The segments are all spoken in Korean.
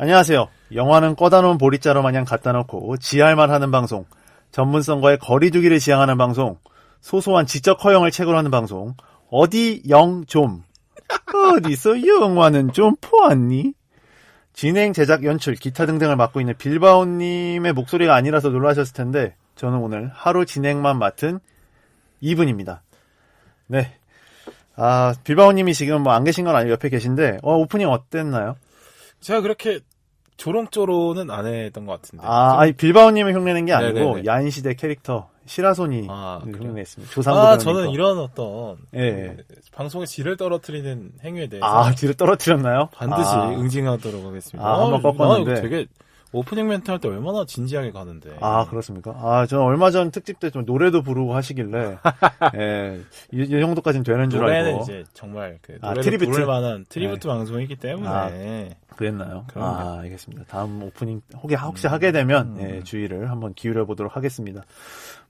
안녕하세요. 영화는 꺼다 놓은 보리자루 마냥 갖다 놓고 지할만 하는 방송, 전문성과의 거리두기를 지향하는 방송, 소소한 지적 허용을 책으로 하는 방송, 어디 영 좀. 어디서 영화는 좀 보았니? 진행, 제작, 연출, 기타 등등을 맡고 있는 빌바오님의 목소리가 아니라서 놀라셨을 텐데 저는 오늘 하루 진행만 맡은 이분입니다. 네. 빌바오님이 지금 뭐 안 계신 건 아니고 옆에 계신데 오프닝 어땠나요? 제가 그렇게 조롱조로는 안 했던 것 같은데. 아니 빌바오님을 흉내낸 게 아니고 네네네. 야인시대 캐릭터 시라소니 흉내냈습니다. 조상부 저는 이런 어떤 예. 방송의 질을 떨어뜨리는 행위에 대해서 뒤를 떨어뜨렸나요? 반드시 응징하도록 하겠습니다. 한번 꺾었는데. 이거 되게 오프닝 멘트 할 때 얼마나 진지하게 가는데. 그렇습니까? 저는 얼마 전 특집 때 좀 노래도 부르고 하시길래, 예, 이 정도까지는 되는 줄 노래는 알고. 이제 정말 그 노래를 트리뷰트? 부를 만한 트리뷰트 방송이기 때문에. 그랬나요? 그럼요. 알겠습니다. 다음 오프닝 혹시 하게 되면, 예, 주의를 한번 기울여 보도록 하겠습니다.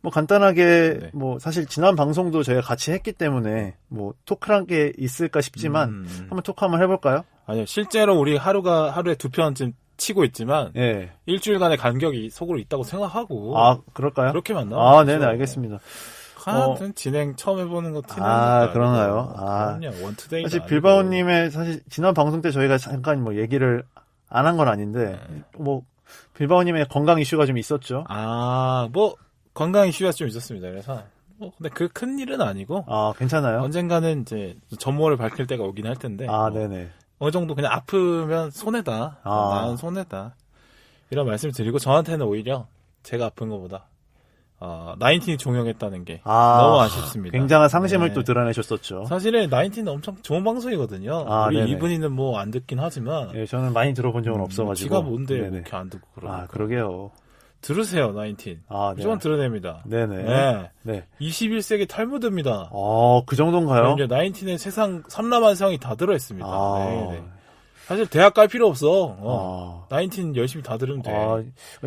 뭐 간단하게, 네. 뭐 사실 지난 방송도 저희가 같이 했기 때문에, 뭐 토크란 게 있을까 싶지만, 한번 토크 한번 해볼까요? 아니요, 실제로 우리 하루에 2편쯤 치고 있지만 예. 일주일간의 간격이 속으로 있다고 생각하고 그럴까요? 그렇게 만나요. 네네, 알겠습니다. 하여튼 진행 처음 해보는 거 티내니까. 그런가요? 그냥 원투데이. 사실 빌바오님의 사실 지난 방송 때 저희가 잠깐 뭐 얘기를 안 한 건 아닌데 뭐 빌바오님의 건강 이슈가 좀 있었죠. 뭐 건강 이슈가 좀 있었습니다. 그래서 근데 그 큰 일은 아니고. 괜찮아요? 언젠가는 이제 전모를 밝힐 때가 오긴 할 텐데. 네네. 어느 정도 그냥 아프면 손해다. 나은 손해다. 이런 말씀을 드리고 저한테는 오히려 제가 아픈 것보다 나인틴이 종영했다는 게 너무 아쉽습니다. 굉장한 상심을 또 드러내셨었죠. 사실은 나인틴은 엄청 좋은 방송이거든요. 우리 네네. 이분이는 뭐 안 듣긴 하지만. 예, 저는 많이 들어본 적은 없어가지고. 지가 뭔데 이렇게 안 듣고 그러니까. 그러게요. 들으세요, 나인틴. 무조건 들어냅니다. 네네. 네. 21세기 탈무드입니다. 그 정도인가요? 이제 나인틴의 세상 삼라만상이 다 들어있습니다. 네. 사실 대학 갈 필요 없어. 나인틴 열심히 다 들으면 돼.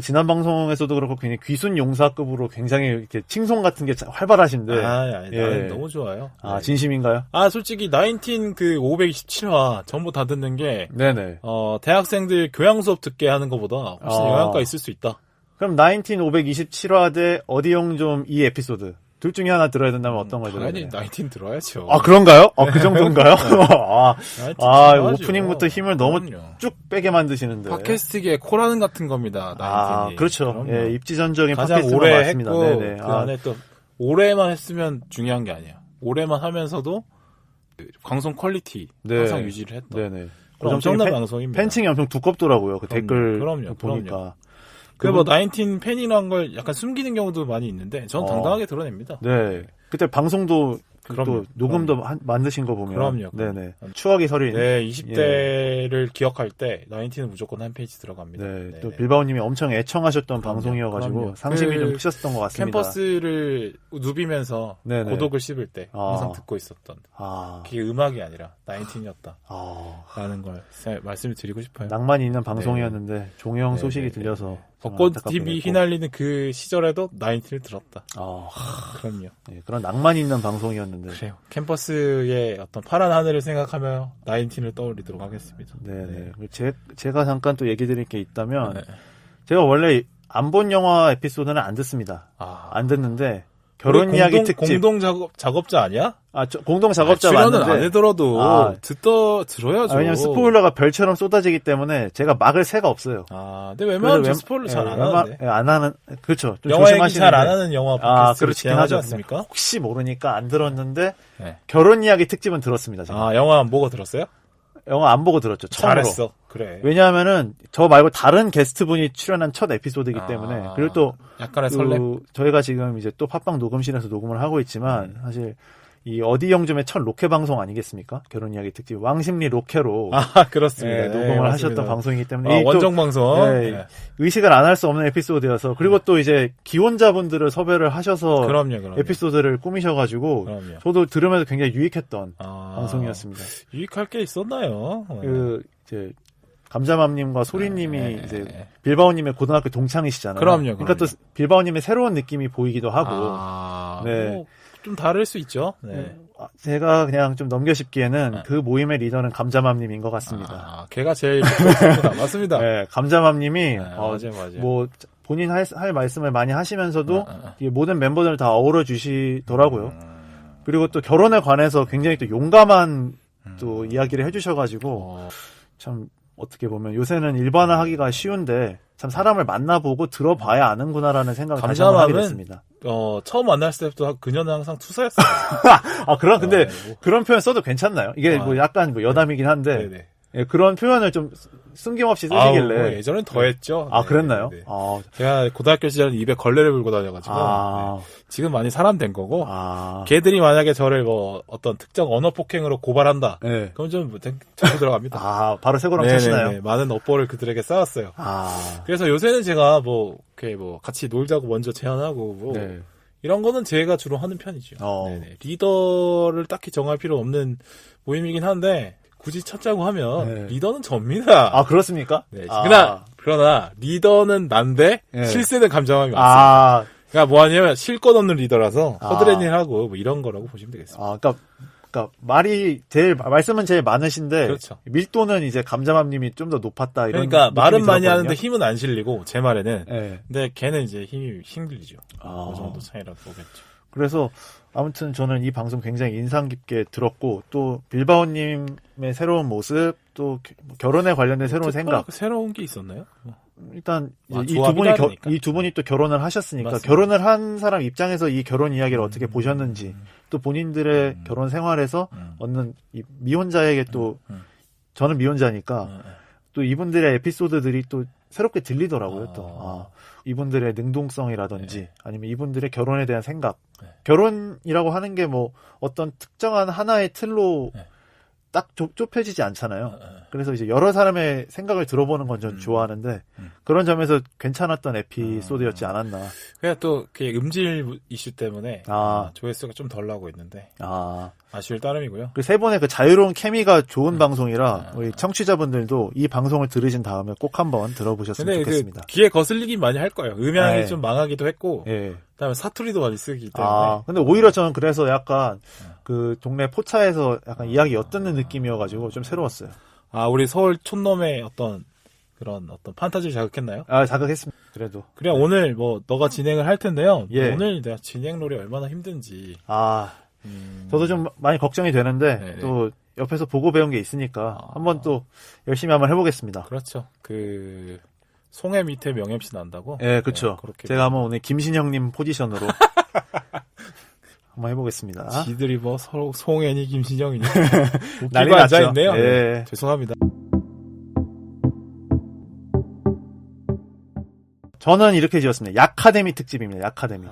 지난 방송에서도 그렇고 굉장히 귀순 용사급으로 굉장히 이렇게 칭송 같은 게 활발하신데. 나는 너무 좋아요. 네. 진심인가요? 솔직히 나인틴 그 527화 전부 다 듣는 게 네네. 대학생들 교양 수업 듣게 하는 것보다 훨씬 영향가 있을 수 있다. 그럼 19 527화 대 어디용 좀 이 에피소드 둘 중에 하나 들어야 된다면 어떤 걸 들어야 돼요? 당연히 19 들어야죠. 그런가요? 그 정도인가요? 오프닝부터 힘을 너무 그럼요. 쭉 빼게 만드시는데. 팟캐스트계의 코라는 같은 겁니다. 19이. 그렇죠. 예, 입지전적인 가장 팟캐스트가 오래 맞습니다. 했고 네네. 그 안에 또 오래만 했으면 중요한 게 아니야. 오래만 하면서도 방송 퀄리티 항상 유지를 했다. 네네. 엄청난 방송입니다. 팬층이 엄청 두껍더라고요. 그 댓글 그럼요. 보니까. 뭐 나인틴 팬이란 걸 약간 숨기는 경우도 많이 있는데 저는 당당하게 드러냅니다. 네. 그때 방송도 또 녹음도 만드신 거 보면. 그럼요. 네네. 추억이 서린. 네, 20대를 기억할 때 나인틴은 무조건 한 페이지 들어갑니다. 네. 또 빌바오님이 엄청 애청하셨던 방송이어가지고 상심이 좀 크셨던 것 같습니다. 캠퍼스를 누비면서 고독을 씹을 때 항상 듣고 있었던. 그게 음악이 아니라 나인틴이었다. 라는 걸 말씀을 드리고 싶어요. 낭만이 있는 방송이었는데 종영 소식이 들려서. 벚꽃 TV 휘날리는 그 시절에도 나인틴을 들었다. 그럼요. 네, 그런 낭만 있는 방송이었는데. 그래요. 캠퍼스의 어떤 파란 하늘을 생각하며 나인틴을 떠올리도록 하겠습니다. 네네. 제가 잠깐 또 얘기 드릴 게 있다면, 제가 원래 안 본 영화 에피소드는 안 듣습니다. 안 듣는데, 결혼 이야기 특집. 공동 작업자 아니야? 공동 작업자 맞는데. 맞는데. 안 해더라도 들어야죠. 왜냐면 스포일러가 별처럼 쏟아지기 때문에 제가 막을 새가 없어요. 근데 웬만하면 스포일러 잘 안 하는데. 안 하는, 그렇죠. 좀 영화 얘기 조심하시는데. 잘 안 하는 영화 팟캐스트를 진행하지 않습니까? 혹시 모르니까 안 들었는데, 결혼 이야기 특집은 들었습니다. 제가. 영화 안 보고 들었어요? 영화 안 보고 들었죠. 처음으로. 잘했어. 그래. 왜냐하면은 저 말고 다른 게스트분이 출연한 첫 에피소드이기 때문에. 그리고 또 약간의 설렘. 저희가 지금 이제 또 팟빵 녹음실에서 녹음을 하고 있지만 사실 이 어디 영점의 첫 로케 방송 아니겠습니까? 결혼 이야기 특집 왕십리 로케로 그렇습니다. 녹음을 하셨던 방송이기 때문에 원정 방송 의식을 안 할 수 없는 에피소드여서 그리고 또 이제 기혼자분들을 섭외를 하셔서 그럼요. 에피소드를 꾸미셔가지고 저도 들으면서 굉장히 유익했던 방송이었습니다. 유익할 게 있었나요? 이제 감자맘님과 소리님이 이제 빌바오님의 고등학교 동창이시잖아요. 그럼요. 그러니까 또 빌바오님의 새로운 느낌이 보이기도 하고. 뭐 좀 다를 수 있죠. 네. 제가 그냥 좀 넘겨짚기에는 그 모임의 리더는 감자맘님인 것 같습니다. 걔가 제일 좋습니다. 맞습니다. 네, 감자맘님이 맞아요. 뭐 본인 할 말씀을 많이 하시면서도 모든 멤버들을 다 어우러 주시더라고요. 그리고 또 결혼에 관해서 굉장히 또 용감한 또 이야기를 해주셔가지고 참 어떻게 보면 요새는 일반화하기가 쉬운데 참 사람을 만나보고 들어봐야 아는구나라는 생각을 다시 한번 하게 됐습니다. 처음 만났을 때부터 그녀는 항상 투사였어요. 근데 그런 표현 써도 괜찮나요? 이게 뭐 약간 뭐 여담이긴 한데 네네. 예, 그런 표현을 좀 숨김없이 쓰시길래. 뭐 예전엔 더 했죠. 그랬나요? 네. 제가 고등학교 시절에 입에 걸레를 불고 다녀가지고. 지금 많이 사람 된 거고. 걔들이 만약에 저를 뭐 어떤 특정 언어 폭행으로 고발한다. 네. 그럼 좀 잡고 들어갑니다. 바로 새고랑 차시나요? 많은 업보를 그들에게 쌓았어요. 그래서 요새는 제가 같이 놀자고 먼저 제안하고 이런 거는 제가 주로 하는 편이죠. 리더를 딱히 정할 필요 없는 모임이긴 한데, 굳이 찾자고 하면 리더는 접니다. 그렇습니까? 네. 그러나 리더는 난데 실세는 감정함이 많습니다. 그러니까 뭐 하냐면 실 것 없는 리더라서 허드렛일하고 뭐 이런 거라고 보시면 되겠습니다. 그러니까 말씀은 제일 많으신데 그렇죠. 밀도는 이제 감자맘님이 좀 더 높았다 이런. 그러니까 말은 많이 하는데 힘은 안 실리고 제 말에는. 근데 걔는 이제 힘이 힘들리죠. 그 정도 차이라고 보겠죠. 그래서 아무튼 저는 이 방송 굉장히 인상 깊게 들었고 또 빌바오님의 새로운 모습 또 결혼에 관련된 새로운 생각 새로운 게 있었나요? 일단 이 두 분이 또 결혼을 하셨으니까 맞습니다. 결혼을 한 사람 입장에서 이 결혼 이야기를 어떻게 보셨는지 또 본인들의 결혼 생활에서 얻는 이 미혼자에게 또 저는 미혼자니까 또 이분들의 에피소드들이 또 새롭게 들리더라고요. 또 이분들의 능동성이라든지 아니면 이분들의 결혼에 대한 생각. 결혼이라고 하는 게 뭐 어떤 특정한 하나의 틀로 딱 좁혀지지 않잖아요. 그래서 이제 여러 사람의 생각을 들어보는 건 전 좋아하는데 그런 점에서 괜찮았던 에피소드였지 않았나. 그냥 또 그 음질 이슈 때문에 조회수가 좀 덜 나오고 있는데 아쉬울 따름이고요. 그 세 분의 그 자유로운 케미가 좋은 방송이라 우리 청취자분들도 이 방송을 들으신 다음에 꼭 한번 들어보셨으면 좋겠습니다. 귀에 거슬리긴 많이 할 거예요. 음향이 좀 망하기도 했고 그다음에 사투리도 많이 쓰기 때문에. 근데 오히려 저는 그래서 약간 그 동네 포차에서 약간 이야기 엿듣는 느낌이어가지고 좀 새로웠어요. 우리 서울 촌놈의 그런 판타지를 자극했나요? 자극했습니다. 그래도. 그래, 오늘 너가 진행을 할 텐데요. 오늘 내가 진행놀이 얼마나 힘든지. 저도 좀 많이 걱정이 되는데, 또 옆에서 보고 배운 게 있으니까, 한번 또 열심히 한번 해보겠습니다. 그렇죠. 송해 밑에 명MC 난다고? 네, 그렇죠. 제가 한번 오늘 김신영님 포지션으로. 한번 해보겠습니다. 지들이 서로 송혜니 김신영이니 난리 났죠. 있네요. 죄송합니다. 저는 이렇게 지었습니다. 야카데미 특집입니다. 야카데미.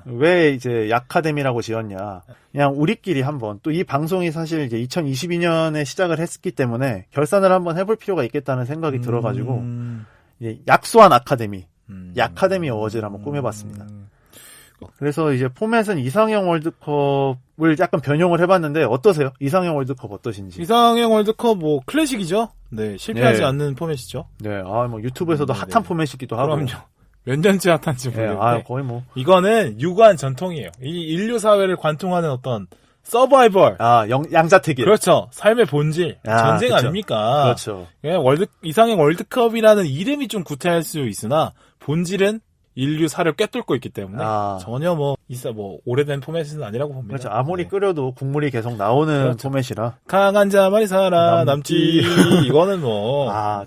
왜 이제 야카데미라고 지었냐? 그냥 우리끼리 한번 또 이 방송이 사실 이제 2022년에 시작을 했기 때문에 결산을 한번 해볼 필요가 있겠다는 생각이 들어가지고 이제 약소한 아카데미, 야카데미 어워즈를 한번 꾸며봤습니다. 그래서 이제 포맷은 이상형 월드컵을 약간 변형을 해봤는데 어떠세요? 이상형 월드컵 어떠신지? 이상형 월드컵 클래식이죠? 네, 실패하지 않는 포맷이죠. 네, 뭐 유튜브에서도 핫한 포맷이기도 하고. 그럼요. 몇 년째 핫한지 모르겠는데. 거의 뭐. 이거는 유구한 전통이에요. 이 인류 사회를 관통하는 어떤 서바이벌. 양자택일. 그렇죠. 삶의 본질. 전쟁 그쵸. 아닙니까? 그렇죠. 이상형 월드컵이라는 이름이 좀 구태할 수 있으나 본질은 인류 사를 꿰뚫고 있기 때문에 전혀 오래된 포맷은 아니라고 봅니다. 그렇죠. 아무리 끓여도 국물이 계속 나오는 그렇죠. 포맷이라. 강한 자만이 살아남지. 이거는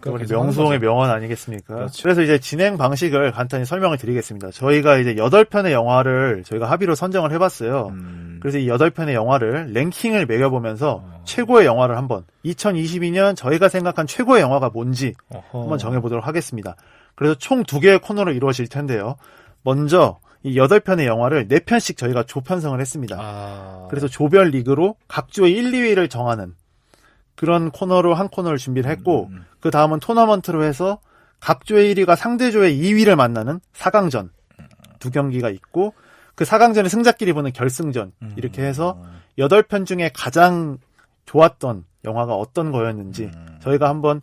우리 명수홍의 명언 아니겠습니까? 그렇죠. 그래서 이제 진행 방식을 간단히 설명을 드리겠습니다. 저희가 이제 8편의 영화를 저희가 합의로 선정을 해봤어요. 그래서 이 8편의 영화를 랭킹을 매겨보면서 최고의 영화를 한번 2022년 저희가 생각한 최고의 영화가 뭔지 한번 정해보도록 하겠습니다. 그래서 총 2개의 코너로 이루어질 텐데요. 먼저 이 8편의 영화를 4편씩 저희가 조편성을 했습니다. 그래서 조별 리그로 각 주의 1, 2위를 정하는 그런 코너로 한 코너를 준비를 했고 그 다음은 토너먼트로 해서 각 조의 1위가 상대 조의 2위를 만나는 4강전 2경기가 있고 그 4강전의 승자끼리 보는 결승전 이렇게 해서 8편 중에 가장 좋았던 영화가 어떤 거였는지 저희가 한번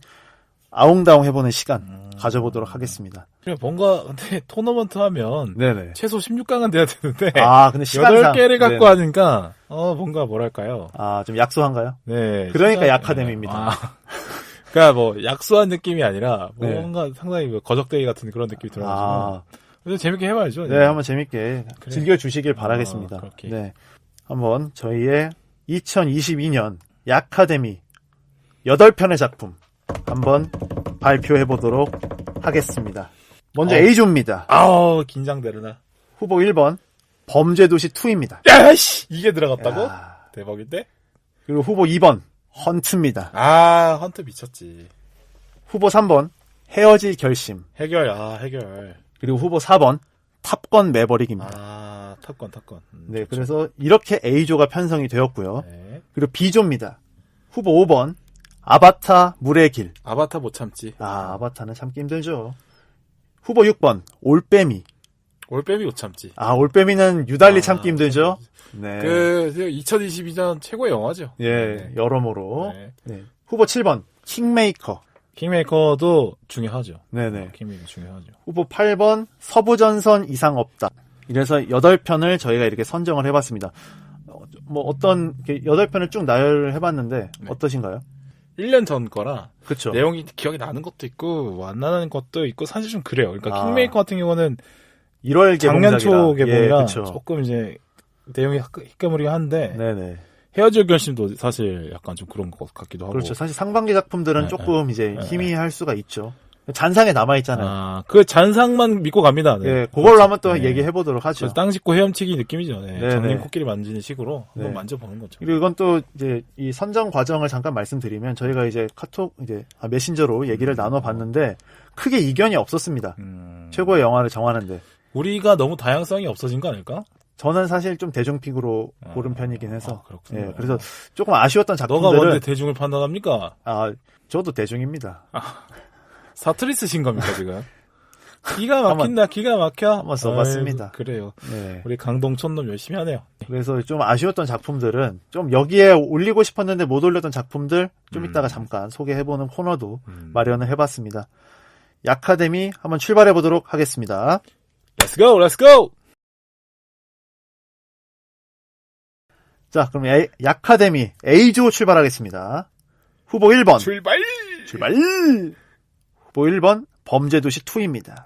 아웅다웅 해보는 시간 가져보도록 하겠습니다. 그래, 뭔가, 근데 토너먼트 하면. 네네. 최소 16강은 돼야 되는데. 근데 시간상. 8개를 갖고 네네. 하니까, 뭔가 뭐랄까요. 좀 약소한가요? 네. 그러니까 진짜, 약화됨입니다. 그러니까 뭐, 약소한 느낌이 아니라, 뭔가 네. 상당히 뭐 거적대기 같은 그런 느낌이 들어가지고. 근데 재밌게 해봐야죠. 네, 한번 재밌게 그래. 즐겨주시길 바라겠습니다. 그렇게. 네. 한번 저희의 2022년 야카데미 8편의 작품 한번 발표해 보도록 하겠습니다. 먼저 A조입니다. 긴장되르나. 후보 1번 범죄도시 2입니다. 야씨! 이게 들어갔다고? 대박인데? 그리고 후보 2번 헌트입니다. 헌트 미쳤지. 후보 3번 헤어질 결심. 해결. 그리고 후보 4번 탑건 매버릭입니다. 탑건. 네, 그래서 이렇게 A조가 편성이 되었고요. 네. 그리고 B조입니다. 후보 5번 아바타 물의 길. 아바타 못 참지. 아바타는 참기 힘들죠. 후보 6번 올빼미. 올빼미 못 참지. 올빼미는 유달리 참기 힘들죠. 네. 2022년 최고의 영화죠. 예, 네. 여러모로. 네. 네. 후보 7번 킹메이커. 킹메이커도 중요하죠. 네네. 킹메이커 중요하죠. 후보 8번 서부전선 이상 없다. 이래서 8편을 저희가 이렇게 선정을 해봤습니다. 어떤 8편을 쭉 나열해봤는데 네. 어떠신가요? 1년 전 거라 그쵸. 내용이 기억이 나는 것도 있고 안 나는 것도 있고 사실 좀 그래요. 그러니까 킹메이커 같은 경우는 1월 작년 초 개봉이라 그쵸. 조금 이제 내용이 희끄무리긴 한데 네네. 헤어질 결심도 사실 약간 좀 그런 것 같기도 하고. 그렇죠. 사실 상반기 작품들은 조금 이제 희미할 수가 있죠. 잔상에 남아있잖아요. 그 잔상만 믿고 갑니다. 네. 예, 그걸로 한번 또 얘기해보도록 하죠. 땅 짚고 헤엄치기 느낌이죠. 네. 네네. 장님 코끼리 만지는 식으로 네. 한번 만져보는 거죠. 그리고 이건 또 이제 이 선정 과정을 잠깐 말씀드리면 저희가 이제 카톡 메신저로 얘기를 나눠봤는데 크게 이견이 없었습니다. 최고의 영화를 정하는데. 우리가 너무 다양성이 없어진 거 아닐까? 저는 사실 좀 대중픽으로 고른 편이긴 해서. 그렇군요. 예, 그래서 조금 아쉬웠던 작품들은. 너가 뭔데 대중을 판단합니까? 저도 대중입니다. 사투리 쓰신 겁니까, 지금? 기가 막힌다, 기가 막혀. 한번 써봤습니다. 아이고, 그래요. 네. 우리 강동촌놈 열심히 하네요. 그래서 좀 아쉬웠던 작품들은 좀 여기에 올리고 싶었는데 못 올렸던 작품들 좀 이따가 잠깐 소개해보는 코너도 마련을 해봤습니다. 야카데미 한번 출발해보도록 하겠습니다. Let's go, let's go! 자, 그럼 야카데미 A조 출발하겠습니다. 후보 1번. 출발! 후보 1번 범죄도시 2입니다.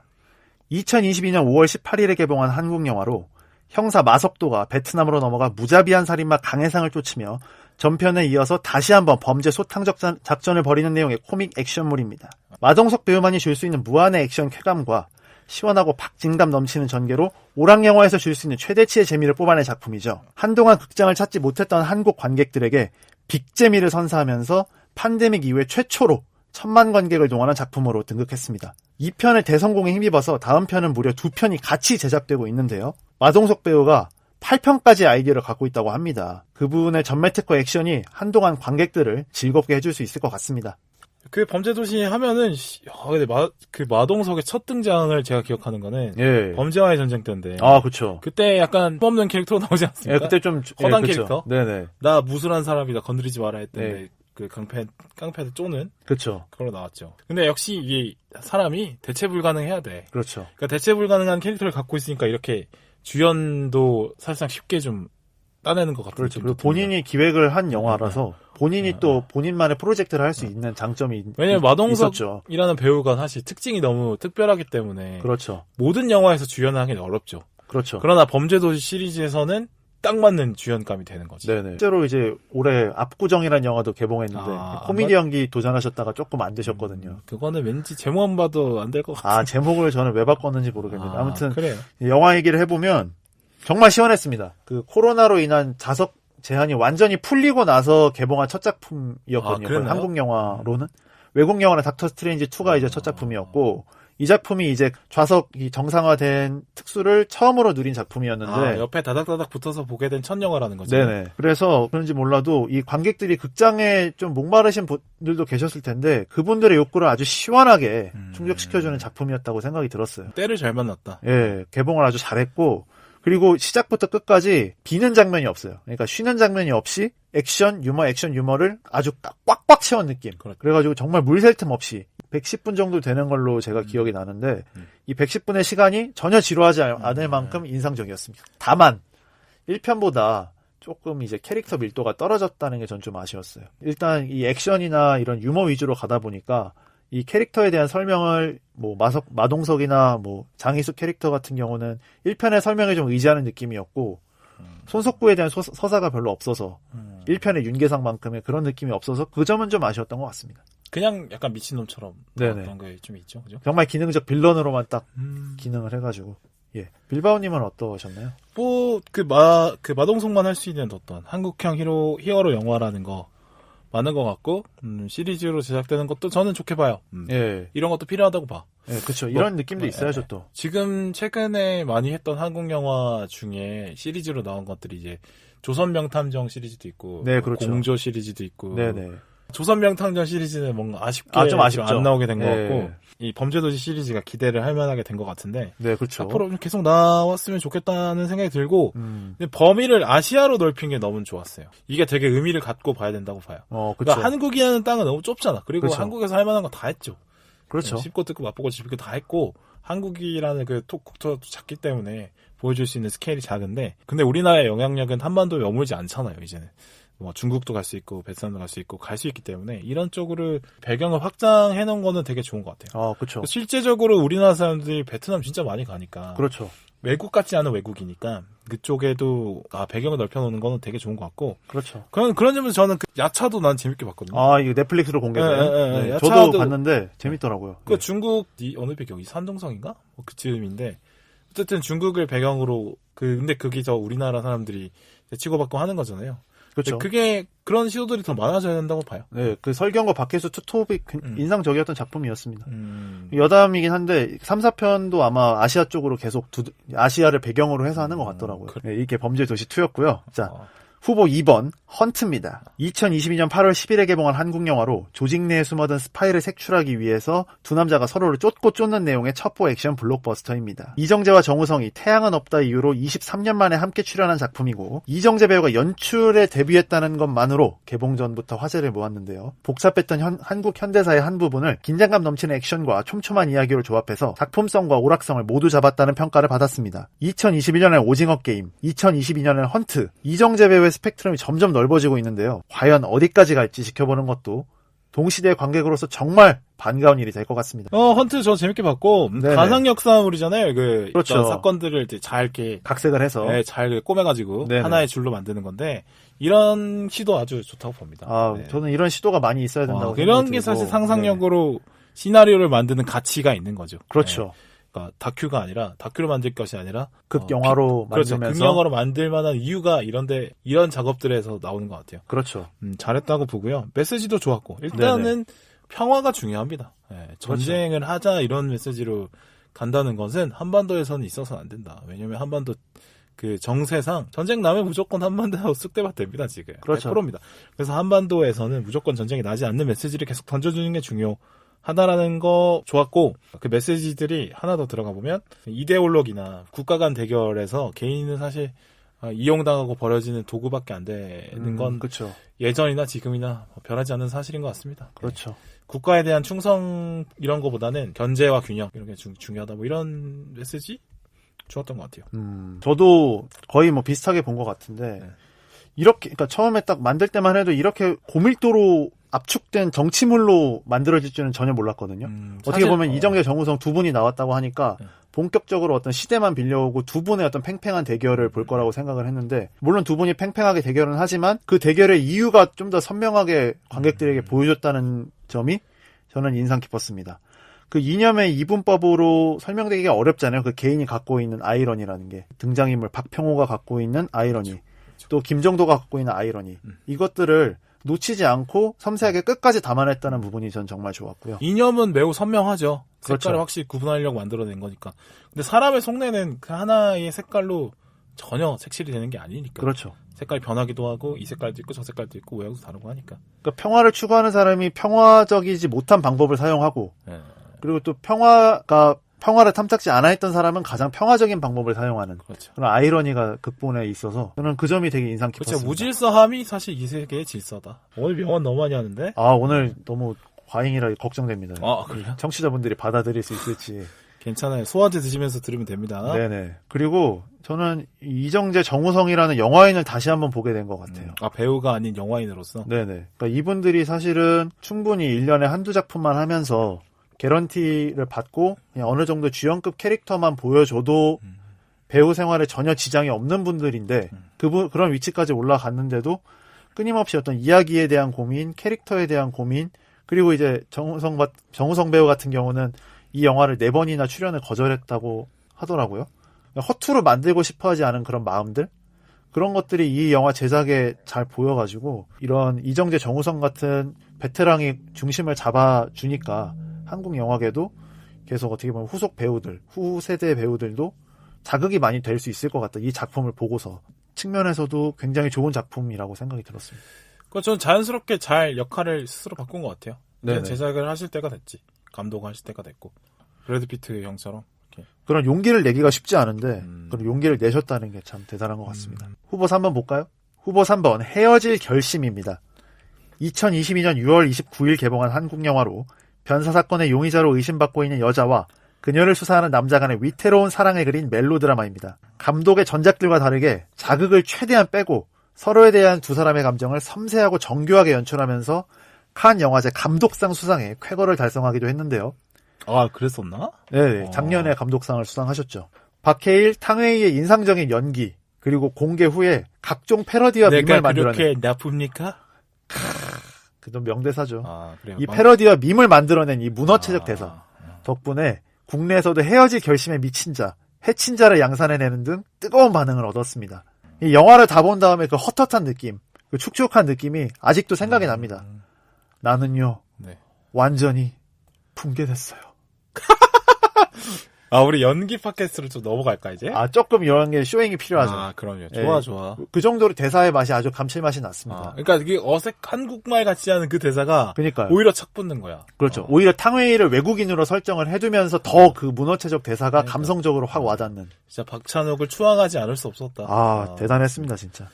2022년 5월 18일에 개봉한 한국 영화로 형사 마석도가 베트남으로 넘어가 무자비한 살인마 강해상을 쫓으며 전편에 이어서 다시 한번 범죄 소탕 작전을 벌이는 내용의 코믹 액션물입니다. 마동석 배우만이 줄 수 있는 무한의 액션 쾌감과 시원하고 박진감 넘치는 전개로 오락 영화에서 줄 수 있는 최대치의 재미를 뽑아낸 작품이죠. 한동안 극장을 찾지 못했던 한국 관객들에게 빅재미를 선사하면서 팬데믹 이후에 최초로 1000만 관객을 동원한 작품으로 등극했습니다. 2편을 대성공에 힘입어서 다음 편은 무려 2편이 같이 제작되고 있는데요. 마동석 배우가 8편까지 아이디어를 갖고 있다고 합니다. 그분의 전매특허 액션이 한동안 관객들을 즐겁게 해줄 수 있을 것 같습니다. 그 범죄도시 하면은, 근데 그 마동석의 첫 등장을 제가 기억하는 거는, 범죄와의 전쟁 때인데. 그쵸. 그때 약간 없는 캐릭터로 나오지 않습니까? 그때 좀, 허당 캐릭터? 네네. 나 무술한 사람이다, 건드리지 마라 했던데, 그 깡패한테 쪼는? 그쵸. 그걸로 나왔죠. 근데 역시 이게 사람이 대체 불가능해야 돼. 그렇죠. 그러니까 대체 불가능한 캐릭터를 갖고 있으니까 이렇게 주연도 사실상 쉽게 좀 따내는 것 같아요. 그렇죠. 그리고 본인이 기획을 한 영화라서 본인이 또 본인만의 프로젝트를 할 수 있는 장점이 왜냐면 마동석이라는 배우가 사실 특징이 너무 특별하기 때문에 그렇죠. 모든 영화에서 주연을 하기는 어렵죠. 그렇죠. 그러나 범죄도시 시리즈에서는 딱 맞는 주연감이 되는 거지. 네네. 실제로 이제 올해 압구정이라는 영화도 개봉했는데 코미디 연기 도전하셨다가 조금 안 되셨거든요. 그거는 왠지 제목만 봐도 안 될 것 같아요. 제목을 저는 왜 바꿨는지 모르겠는데 아무튼 그래요. 영화 얘기를 해보면 정말 시원했습니다. 그 코로나로 인한 자석 제한이 완전히 풀리고 나서 개봉한 첫 작품이었거든요. 한국 영화로는. 외국 영화는 닥터 스트레인지 2가 이제 첫 작품이었고 이 작품이 이제 좌석이 정상화된 특수를 처음으로 누린 작품이었는데 옆에 다닥다닥 붙어서 보게 된 첫 영화라는 거죠. 네네. 그래서 그런지 몰라도 이 관객들이 극장에 좀 목마르신 분들도 계셨을 텐데 그분들의 욕구를 아주 시원하게 충족시켜주는 작품이었다고 생각이 들었어요. 때를 잘 만났다. 예, 개봉을 아주 잘했고 그리고 시작부터 끝까지 비는 장면이 없어요. 그러니까 쉬는 장면이 없이 액션 유머를 아주 꽉꽉 채운 느낌. 그래가지고 정말 물샐 틈 없이 110분 정도 되는 걸로 제가 기억이 나는데 이 110분의 시간이 전혀 지루하지 않을 만큼 인상적이었습니다. 다만 1편보다 조금 이제 캐릭터 밀도가 떨어졌다는 게 전 좀 아쉬웠어요. 일단 이 액션이나 이런 유머 위주로 가다 보니까 이 캐릭터에 대한 설명을 뭐 마동석이나 뭐 장희수 캐릭터 같은 경우는 1편의 설명에 좀 의지하는 느낌이었고 손석구에 대한 서사가 별로 없어서 1편의 윤계상만큼의 그런 느낌이 없어서 그 점은 좀 아쉬웠던 것 같습니다. 그냥 약간 미친놈처럼 그런 게 좀 있죠, 그죠? 정말 기능적 빌런으로만 딱 기능을 해가지고. 예. 빌바오님은 어떠셨나요? 뭐, 마동석만 할 수 있는 어떤 한국형 히어로 영화라는 거 많은 것 같고, 시리즈로 제작되는 것도 저는 좋게 봐요. 예. 이런 것도 필요하다고 봐. 예, 그쵸. 이런 느낌도 있어야죠, 또. 지금 최근에 많이 했던 한국 영화 중에 시리즈로 나온 것들이 이제 조선명탐정 시리즈도 있고, 네, 그렇죠. 공조 시리즈도 있고, 네네. 조선명탐정 시리즈는 뭔가 아쉽게 좀 아쉽죠. 안 나오게 된 것 같고, 이 범죄도시 시리즈가 기대를 할 만하게 된 것 같은데, 네, 그렇죠. 앞으로 계속 나왔으면 좋겠다는 생각이 들고, 근데 범위를 아시아로 넓힌 게 너무 좋았어요. 이게 되게 의미를 갖고 봐야 된다고 봐요. 그렇죠. 그러니까 한국이라는 땅은 너무 좁잖아. 그리고 그쵸. 한국에서 할 만한 거 다 했죠. 그렇죠. 씹고 뜯고 맛보고 씹고 다 했고, 한국이라는 그 국토도 작기 때문에 보여줄 수 있는 스케일이 작은데, 근데 우리나라의 영향력은 한반도에 머물지 않잖아요, 이제는. 뭐 중국도 갈 수 있고 베트남도 갈 수 있고 갈 수 있기 때문에 이런 쪽으로 배경을 확장해 놓은 거는 되게 좋은 것 같아요. 그렇죠. 실제적으로 우리나라 사람들이 베트남 진짜 많이 가니까. 그렇죠. 외국 같지 않은 외국이니까 그쪽에도 배경을 넓혀 놓는 거는 되게 좋은 것 같고. 그렇죠. 그런 점에서 저는 그 야차도 난 재밌게 봤거든요. 이거 넷플릭스로 공개돼요. 네, 저도 봤는데 재밌더라고요. 그 중국 어느 배경이 산둥성인가? 뭐 그쯤인데 어쨌든 중국을 배경으로 근데 그게 저 우리나라 사람들이 치고받고 하는 거잖아요. 그렇죠. 그게 그런 시도들이 더 많아져야 된다고 봐요. 네, 그 설경과 박혜수 투톱이 인상적이었던 작품이었습니다. 여담이긴 한데 3, 4편도 아마 아시아 쪽으로 계속 아시아를 배경으로 해서 하는 것 같더라고요. 네, 이게 범죄도시 2였고요. 자, 후보 2번 헌트입니다. 2022년 8월 10일에 개봉한 한국 영화로 조직 내에 숨어든 스파이를 색출하기 위해서 두 남자가 서로를 쫓고 쫓는 내용의 첩보 액션 블록버스터입니다. 이정재와 정우성이 태양은 없다 이후로 23년 만에 함께 출연한 작품이고 이정재 배우가 연출에 데뷔했다는 것만으로 개봉 전부터 화제를 모았는데요. 복잡했던 한국 현대사의 한 부분을 긴장감 넘치는 액션과 촘촘한 이야기로 조합해서 작품성과 오락성을 모두 잡았다는 평가를 받았습니다. 2021년에 오징어 게임, 2022년에 헌트, 이정재 배우의 스펙트럼이 점점 넓어지고 있는데요. 과연 어디까지 갈지 지켜보는 것도 동시대 관객으로서 정말 반가운 일이 될 것 같습니다. 헌트 저 재밌게 봤고 가상 역사물이잖아요. 그렇죠. 사건들을 이제 잘 이렇게 각색을 해서 잘 꼬매가지고 하나의 줄로 만드는 건데 이런 시도 아주 좋다고 봅니다. 저는 이런 시도가 많이 있어야 된다고 생각해요. 이런 게 사실 상상력으로 시나리오를 만드는 가치가 있는 거죠. 그렇죠. 그러니까 다큐로 만들 것이 아니라 극영화로 그렇죠. 만들면서 극영화로 만들 만한 이유가 이런 작업들에서 나오는 것 같아요. 그렇죠. 잘했다고 보고요. 메시지도 좋았고 일단은 평화가 중요합니다. 전쟁을 그렇죠. 하자 이런 메시지로 간다는 것은 한반도에서는 있어서는 안 된다. 왜냐하면 한반도 그 정세상 전쟁 나면 무조건 한반도하고 쑥대밭 됩니다. 지금 그렇죠. 100%입니다. 그래서 한반도에서는 무조건 전쟁이 나지 않는 메시지를 계속 던져주는 게 하다라는 거 좋았고 그 메시지들이 하나 더 들어가 보면 이데올로기나 국가 간 대결에서 개인은 사실 이용당하고 버려지는 도구밖에 안 되는 건 그렇죠. 예전이나 지금이나 변하지 않는 사실인 것 같습니다. 그렇죠. 네. 국가에 대한 충성 이런 거보다는 견제와 균형 이런 게 중요하다. 뭐 이런 메시지 좋았던 것 같아요. 저도 거의 뭐 비슷하게 본 것 같은데 이렇게 그러니까 처음에 딱 만들 때만 해도 이렇게 고밀도로 압축된 정치물로 만들어질 줄은 전혀 몰랐거든요. 어떻게 보면 이정재, 정우성 두 분이 나왔다고 하니까 본격적으로 어떤 시대만 빌려오고 두 분의 어떤 팽팽한 대결을 볼 거라고 생각을 했는데 물론 두 분이 팽팽하게 대결은 하지만 그 대결의 이유가 좀 더 선명하게 관객들에게 보여줬다는 점이 저는 인상 깊었습니다. 그 이념의 이분법으로 설명되기가 어렵잖아요. 그 개인이 갖고 있는 아이러니라는 게 등장인물 박평호가 갖고 있는 아이러니 그렇죠. 또 김정도가 갖고 있는 아이러니 이것들을 놓치지 않고 섬세하게 끝까지 담아냈다는 부분이 전 정말 좋았고요. 이념은 매우 선명하죠. 색깔을 그렇죠. 확실히 구분하려고 만들어낸 거니까. 근데 사람의 속내는 그 하나의 색깔로 전혀 색칠이 되는 게 아니니까. 그렇죠. 색깔이 변하기도 하고 이 색깔도 있고 저 색깔도 있고 외형도 다르고 하니까. 그러니까 평화를 추구하는 사람이 평화적이지 못한 방법을 사용하고 그리고 또 평화를 탐탁지 않아 했던 사람은 가장 평화적인 방법을 사용하는 그렇죠. 그런 아이러니가 극본에 있어서 저는 그 점이 되게 인상 깊었습니다. 그렇죠. 무질서함이 사실 이 세계의 질서다. 오늘 명언 너무 많이 하는데. 오늘 너무 과잉이라 걱정됩니다. 그래요? 청취자분들이 받아들일 수 있을지. 괜찮아요. 소화제 드시면서 들으면 됩니다. 네네. 그리고 저는 이정재, 정우성이라는 영화인을 다시 한번 보게 된 것 같아요. 배우가 아닌 영화인으로서? 네네. 그러니까 이분들이 사실은 충분히 1년에 한두 작품만 하면서 개런티를 받고 그냥 어느 정도 주연급 캐릭터만 보여줘도 배우 생활에 전혀 지장이 없는 분들인데 그런 위치까지 올라갔는데도 끊임없이 어떤 이야기에 대한 고민, 캐릭터에 대한 고민, 그리고 이제 정우성 배우 같은 경우는 이 영화를 4번이나 출연을 거절했다고 하더라고요. 허투루 만들고 싶어 하지 않은 그런 마음들? 그런 것들이 이 영화 제작에 잘 보여가지고 이런 이정재, 정우성 같은 베테랑이 중심을 잡아주니까 한국 영화계도 계속 어떻게 보면 후속 배우들, 후세대 배우들도 자극이 많이 될 수 있을 것 같다. 이 작품을 보고서 측면에서도 굉장히 좋은 작품이라고 생각이 들었습니다. 저는 자연스럽게 잘 역할을 스스로 바꾼 것 같아요. 네네. 제작을 하실 때가 됐지. 감독을 하실 때가 됐고. 브래드 피트 형처럼. 이렇게. 그런 용기를 내기가 쉽지 않은데 그런 용기를 내셨다는 게 참 대단한 것 같습니다. 후보 3번 볼까요? 후보 3번 헤어질 결심입니다. 2022년 6월 29일 개봉한 한국 영화로 변사 사건의 용의자로 의심받고 있는 여자와 그녀를 수사하는 남자 간의 위태로운 사랑을 그린 멜로드라마입니다. 감독의 전작들과 다르게 자극을 최대한 빼고 서로에 대한 두 사람의 감정을 섬세하고 정교하게 연출하면서 칸 영화제 감독상 수상에 쾌거를 달성하기도 했는데요. 그랬었나? 네, 작년에 감독상을 수상하셨죠. 박해일, 탕웨이의 인상적인 연기, 그리고 공개 후에 각종 패러디와 밈을 만들어낸. 그렇게 나쁩니까? 그좀 명대사죠. 그래요? 이 패러디와 밈을 만들어낸 이 문어체적 대사 덕분에 국내에서도 헤어질 결심에 미친 자, 해친 자를 양산해내는 등 뜨거운 반응을 얻었습니다. 이 영화를 다 본 다음에 그 헛헛한 느낌, 그 축축한 느낌이 아직도 생각이 납니다. 나는요, 완전히 붕괴됐어요. 우리 연기 팟캐스트로 좀 넘어갈까, 이제? 조금 이런 게 쇼잉이 필요하죠. 그럼요. 좋아. 그 정도로 대사의 맛이 아주 감칠맛이 났습니다. 그러니까 이게 한국말 같지 않은 그 대사가 그러니까요. 오히려 착 붙는 거야. 그렇죠. 오히려 탕웨이를 외국인으로 설정을 해두면서 더 그 문어체적 대사가 감성적으로 확 와닿는. 진짜 박찬욱을 추앙하지 않을 수 없었다. 대단했습니다, 진짜.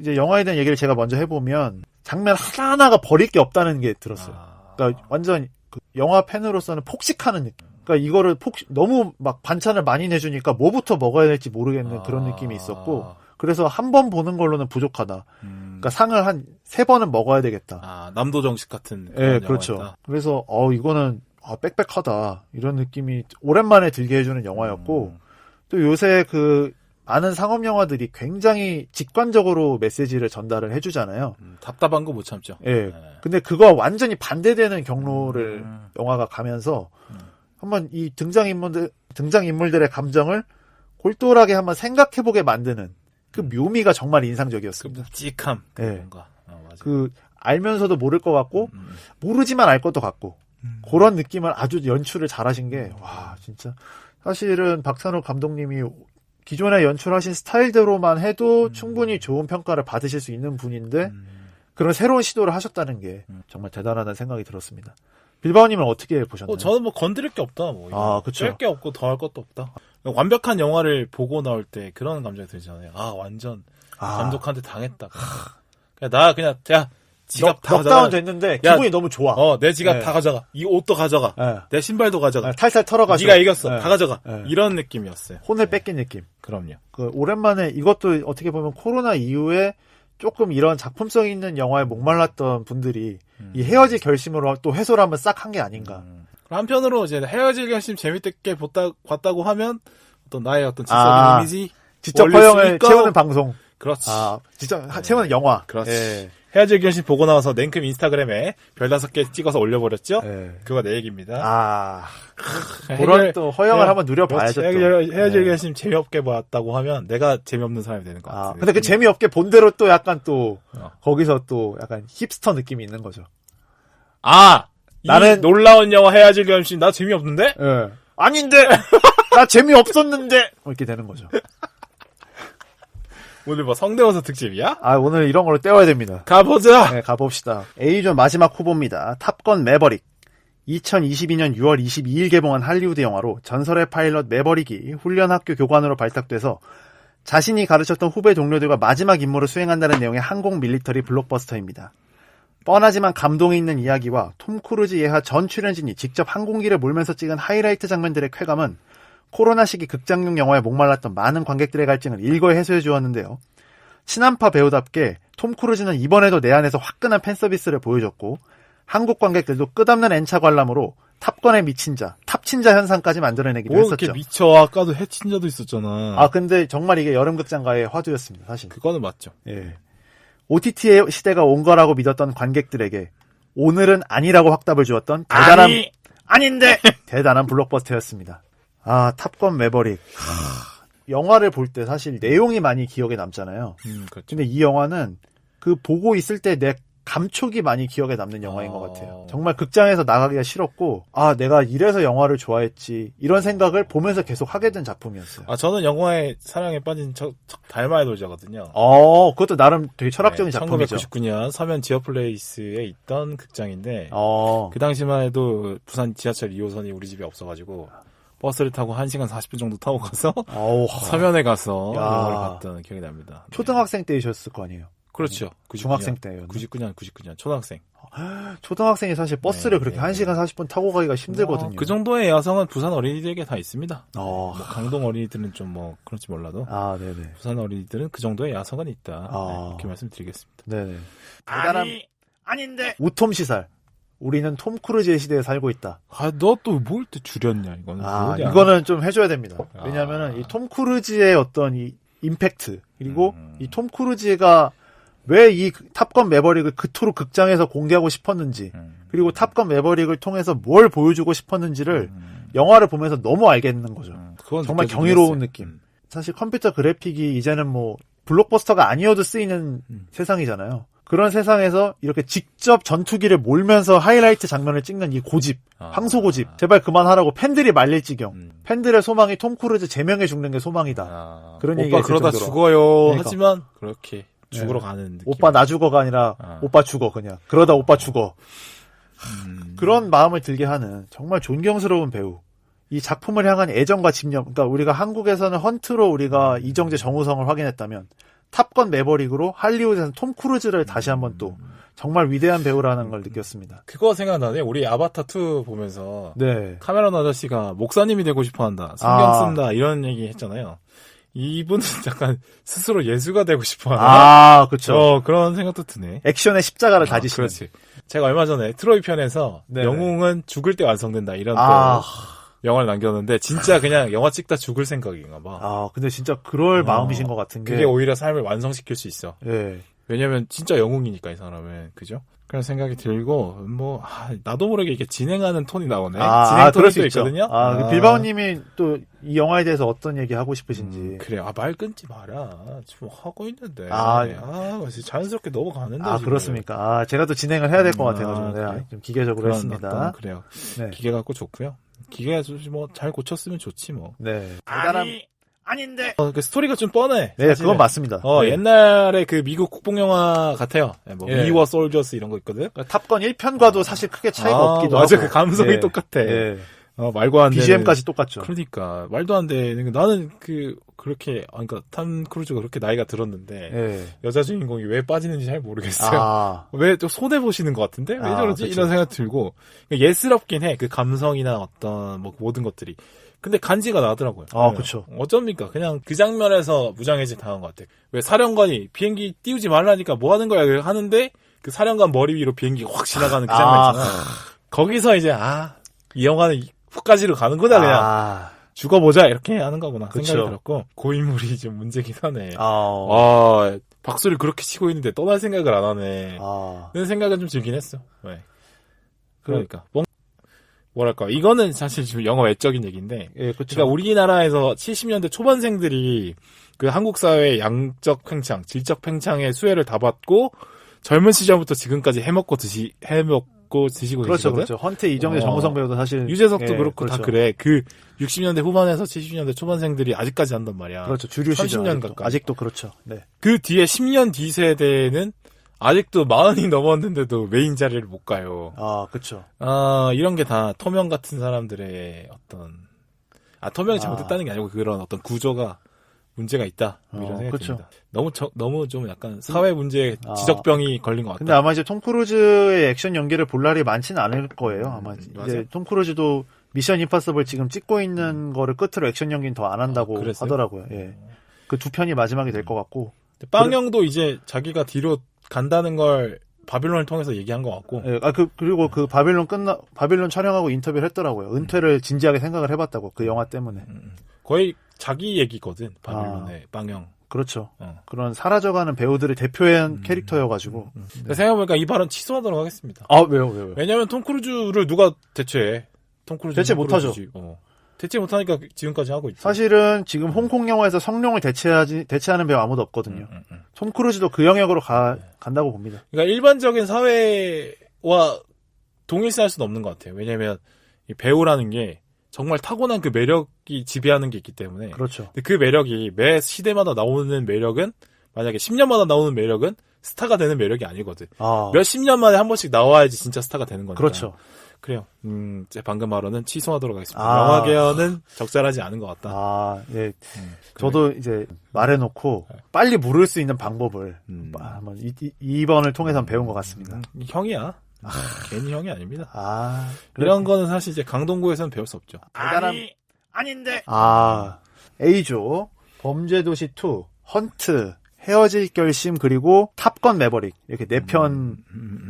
이제 영화에 대한 얘기를 제가 먼저 해보면 장면 하나하나가 버릴 게 없다는 게 들었어요. 그러니까 완전 영화 팬으로서는 폭식하는 느낌. 그러니까 이거를 너무 막 반찬을 많이 내주니까 뭐부터 먹어야 될지 모르겠는 그런 느낌이 있었고, 그래서 한 번 보는 걸로는 부족하다. 그러니까 상을 한 3번은 먹어야 되겠다. 남도정식 같은. 네, 그렇죠. 영화였다. 그래서 이거는 빽빽하다 이런 느낌이 오랜만에 들게 해주는 영화였고, 또 요새 많은 상업 영화들이 굉장히 직관적으로 메시지를 전달을 해주잖아요. 답답한 거 못 참죠. 예. 근데 그거와 완전히 반대되는 경로를 영화가 가면서 한번 이 등장인물들의 감정을 골똘하게 한번 생각해보게 만드는 그 묘미가 정말 인상적이었습니다. 그 묵직함. 뭔가. 맞아요. 알면서도 모를 것 같고, 모르지만 알 것도 같고, 그런 느낌을 아주 연출을 잘하신 게, 진짜. 사실은 박찬욱 감독님이 기존에 연출하신 스타일대로만 해도 충분히 좋은 평가를 받으실 수 있는 분인데, 그런 새로운 시도를 하셨다는 게 정말 대단하다는 생각이 들었습니다. 빌바오님은 어떻게 보셨나요? 저는 건드릴 게 없다. 그쵸. 뺄 게 없고 더할 것도 없다. 완벽한 영화를 보고 나올 때 그런 감정이 들잖아요. 완전 감독한테 당했다. 그냥 지갑 다 가져가. 넉다운 됐는데 기분이 너무 좋아. 내 지갑 다 가져가. 이 옷도 가져가. 내 신발도 가져가. 탈탈 털어가지고. 네가 이겼어. 다 가져가. 이런 느낌이었어요. 혼을 뺏긴 느낌. 그럼요. 오랜만에 이것도 어떻게 보면 코로나 이후에 조금 이런 작품성 있는 영화에 목말랐던 분들이 이 헤어질 결심으로 또 해소를 한번 싹 한 게 아닌가. 한편으로 이제 헤어질 결심 재밌게 봤다고 하면 나의 어떤 지적인 이미지, 지적 허영을 채우는 방송. 그렇지. 지적 채우는 영화. 그렇지. 예. 헤어질 결심 보고 나와서 냉큼 인스타그램에 별 5개 찍어서 올려버렸죠. 그거 내 얘기입니다. 그런 또 허영을 한번 누려봐야죠. 헤어질 결심 재미없게 봤다고 하면 내가 재미없는 사람이 되는 것 같아요. 근데 그 재미없게 본 대로 또 약간 또 거기서 또 약간 힙스터 느낌이 있는 거죠. 나는 놀라운 영화 헤어질 결심 나 재미없는데? 아닌데 나 재미없었는데 이렇게 되는 거죠. 오늘 성대모사 특집이야? 오늘 이런 걸로 때워야 됩니다. 가보자. 네, 가봅시다. A존 마지막 후보입니다. 탑건 매버릭. 2022년 6월 22일 개봉한 할리우드 영화로 전설의 파일럿 매버릭이 훈련학교 교관으로 발탁돼서 자신이 가르쳤던 후배 동료들과 마지막 임무를 수행한다는 내용의 항공 밀리터리 블록버스터입니다. 뻔하지만 감동이 있는 이야기와 톰 크루즈 예하 전 출연진이 직접 항공기를 몰면서 찍은 하이라이트 장면들의 쾌감은 코로나 시기 극장용 영화에 목말랐던 많은 관객들의 갈증을 일거에 해소해 주었는데요. 친한파 배우답게 톰 크루즈는 이번에도 내한에서 화끈한 팬서비스를 보여줬고 한국 관객들도 끝없는 N차 관람으로 탑건에 미친 자, 탑친자 현상까지 만들어내기도 했었죠. 이렇게 미쳐. 아까도 해친자도 있었잖아. 아 근데 정말 이게 여름극장가의 화두였습니다. 사실. 그거는 맞죠. 예. OTT의 시대가 온 거라고 믿었던 관객들에게 오늘은 아니라고 확답을 주었던 대단한 아닌데 대단한 블록버스터였습니다. 아 탑건 매버릭. 영화를 볼 때 사실 내용이 많이 기억에 남잖아요. 그렇죠. 근데 이 영화는 그 보고 있을 때 내 감촉이 많이 기억에 남는 영화인 것 같아요. 정말 극장에서 나가기가 싫었고 아 내가 이래서 영화를 좋아했지 이런 생각을 보면서 계속 하게 된 작품이었어요. 아 저는 영화에 사랑에 빠진 달마의 놀자거든요. 그것도 나름 되게 철학적인 작품이죠. 1999년 서면 지어플레이스에 있던 극장인데 그 당시만 해도 부산 지하철 2호선이 우리 집에 없어가지고 버스를 타고 1시간 40분 정도 타고 가서 서면에 가서 영화를 봤던 기억이 납니다. 초등학생 때이셨을 거 아니에요? 그렇죠. 99년, 중학생 때요. 99년 초등학생. 초등학생이 사실 버스를 그렇게 1시간 40분 타고 가기가 힘들거든요. 그 정도의 야성은 부산 어린이들에게 다 있습니다. 뭐 강동 어린이들은 좀 뭐 그런지 몰라도 네네. 부산 어린이들은 그 정도의 야성은 있다. 이렇게 말씀드리겠습니다. 네네. 아닌데 우톰 시살. 우리는 톰 크루즈의 시대에 살고 있다. 너 또 뭘 또 줄였냐 이거는. 이거는 좀 해줘야 됩니다. 왜냐하면은 이 톰 크루즈의 어떤 이 임팩트 그리고 이 톰 크루즈가 왜 이 탑건 매버릭을 그토록 극장에서 공개하고 싶었는지 그리고 탑건 매버릭을 통해서 뭘 보여주고 싶었는지를 영화를 보면서 너무 알겠는 거죠. 정말 경이로운 느낌. 사실 컴퓨터 그래픽이 이제는 뭐 블록버스터가 아니어도 쓰이는 세상이잖아요. 그런 세상에서 이렇게 직접 전투기를 몰면서 하이라이트 장면을 찍는 이 고집, 황소 고집. 제발 그만하라고 팬들이 말릴 지경. 팬들의 소망이 톰 크루즈 제명해 죽는 게 소망이다. 그런 얘기가 오빠 그러다 정도로. 죽어요. 그러니까. 하지만 그렇게 죽으러 가는 느낌. 오빠 나 죽어가 아니라 오빠 죽어 그냥. 그러다 오빠 죽어. 그런 마음을 들게 하는 정말 존경스러운 배우. 이 작품을 향한 애정과 집념. 그러니까 우리가 한국에서는 헌트로 우리가 이정재 정우성을 확인했다면 탑건 매버릭으로 할리우드에서는 톰 크루즈를 다시 한번 또 정말 위대한 배우라는 걸 느꼈습니다. 그거 생각나네. 우리 아바타 2 보면서 카메론 아저씨가 목사님이 되고 싶어한다. 성경 쓴다. 이런 얘기 했잖아요. 이분은 약간 스스로 예수가 되고 싶어하나? 그렇죠. 그런 생각도 드네. 액션의 십자가를 다지시는. 그렇지. 제가 얼마 전에 트로이 편에서 영웅은 죽을 때 완성된다. 이런 또 영화를 남겼는데 진짜 그냥 영화 찍다 죽을 생각인가 봐. 근데 진짜 그럴 마음이신 것 같은 게 그게 오히려 삶을 완성시킬 수 있어. 네. 왜냐면 진짜 영웅이니까 이 사람은. 그죠? 그런 생각이 들고 나도 모르게 이렇게 진행하는 톤이 나오네. 진행 톤이 또 있거든요. 빌바오님이 또 이 영화에 대해서 어떤 얘기 하고 싶으신지. 그래. 말 끊지 마라. 지금 하고 있는데. 자연스럽게 넘어가는데. 그렇습니까? 제가 또 진행을 해야 될 것 같아가지고 좀 기계적으로 했습니다. 그래요. 네. 기계 갖고 좋고요. 기계가 뭐 잘 고쳤으면 좋지 뭐. 네. 아닌데. 그 스토리가 좀 뻔해. 네, 그건 맞습니다. 옛날에 그 미국 국뽕 영화 같아요. We Were Soldiers 이런 거 있거든. 탑건 1편과도 사실 크게 차이가 없기도 하고. 맞아, 그 감성이 똑같아. 말도 안 되는. BGM까지 똑같죠. 그러니까 말도 안 되는. 나는 그렇게 그러니까 탐 크루즈가 그렇게 나이가 들었는데 여자 주인공이 왜 빠지는지 잘 모르겠어요. 왜 또 손해 보시는 것 같은데 왜 저러지? 그쵸. 이런 생각 들고 예스럽긴 해. 그 감성이나 어떤 뭐 모든 것들이. 근데 간지가 나더라고요. 그렇죠. 어쩝니까? 그냥 그 장면에서 무장해제 당한 것 같아. 왜 사령관이 비행기 띄우지 말라니까 뭐 하는 거야 하는데 그 사령관 머리 위로 비행기가 확 지나가는 그 장면 있잖아. 거기서 이제 이 영화는 훅까지로 가는구나 그냥. 죽어보자 이렇게 하는 거구나 생각이 들었고 고인물이 좀 문제긴 하네. 박수를 그렇게 치고 있는데 떠날 생각을 안 하네. 그런 생각은 좀 들긴 했어. 네. 그러니까 뭐랄까 이거는 사실 지금 영어 외적인 얘기인데 그러니까 우리나라에서 70년대 초반생들이 그 한국 사회의 양적 팽창, 질적 팽창의 수혜를 다 받고 젊은 시절부터 지금까지 해먹고 드시고 그렇죠, 계시거든. 그렇죠. 헌트 이정재 정우성 배우도 사실 유재석도 그렇고 다 그래. 그 60년대 후반에서 70년대 초반생들이 아직까지 한단 말이야. 그렇죠. 주류시죠. 30년 가까이. 아직도 그렇죠. 네. 그 뒤에 10년 뒤 세대는 아직도 40이 넘었는데도 메인 자리를 못 가요. 그렇죠. 이런 게 다 토명 같은 사람들의 어떤 토명이 잘못됐다는 게 아니고 그런 어떤 구조가 문제가 있다. 뭐 이런 생각이 그렇죠. 듭니다. 너무 좀 약간 사회 문제 지적병이 걸린 것 같다. 근데 아마 이제 톰 크루즈의 액션 연기를 볼 날이 많지는 않을 거예요. 아마 이제 톰 크루즈도 미션 임파서블 지금 찍고 있는 거를 끝으로 액션 연기는 더 안 한다고 하더라고요. 예. 그 두 편이 마지막이 될 것 같고. 빵형도 이제 자기가 뒤로 간다는 걸 바빌론을 통해서 얘기한 것 같고. 예. 그리고 그 바빌론 촬영하고 인터뷰를 했더라고요. 은퇴를 진지하게 생각을 해봤다고 그 영화 때문에. 거의 자기 얘기거든. 바빌론의 빵형. 그렇죠. 그런 사라져가는 배우들의 대표한 캐릭터여가지고. 네. 생각해보니까 이 발언 취소하도록 하겠습니다. 왜요? 왜냐면 톰 크루즈를 누가 대체해? 톰 크루즈 대체 못하죠. 대체 못하니까 지금까지 하고 있죠. 사실은 지금 홍콩 영화에서 성룡을 대체하는 배우 아무도 없거든요. 톰 크루즈도 그 영역으로 간다고 봅니다. 그러니까 일반적인 사회와 동일시할 수는 없는 것 같아요. 왜냐면 이 배우라는 게 정말 타고난 그 매력이 지배하는 게 있기 때문에. 그렇죠. 근데 그 매력이 매 시대마다 나오는 매력은 만약에 10년마다 나오는 매력은 스타가 되는 매력이 아니거든. 몇십 년 만에 한 번씩 나와야지 진짜 스타가 되는 거니까. 그렇죠. 그래요. 제 방금 말로는 취소하도록 하겠습니다. 영화계열은 적절하지 않은 것 같다. 예. 저도 이제 말해놓고 빨리 물을 수 있는 방법을 한번 이번을 통해서 배운 것 같습니다. 형이야. 괜히 형이 아닙니다. 이런 거는 사실 이제 강동구에서는 배울 수 없죠. 아닌데. A조, 범죄도시 2, 헌트, 헤어질 결심, 그리고 탑건 매버릭. 이렇게 4편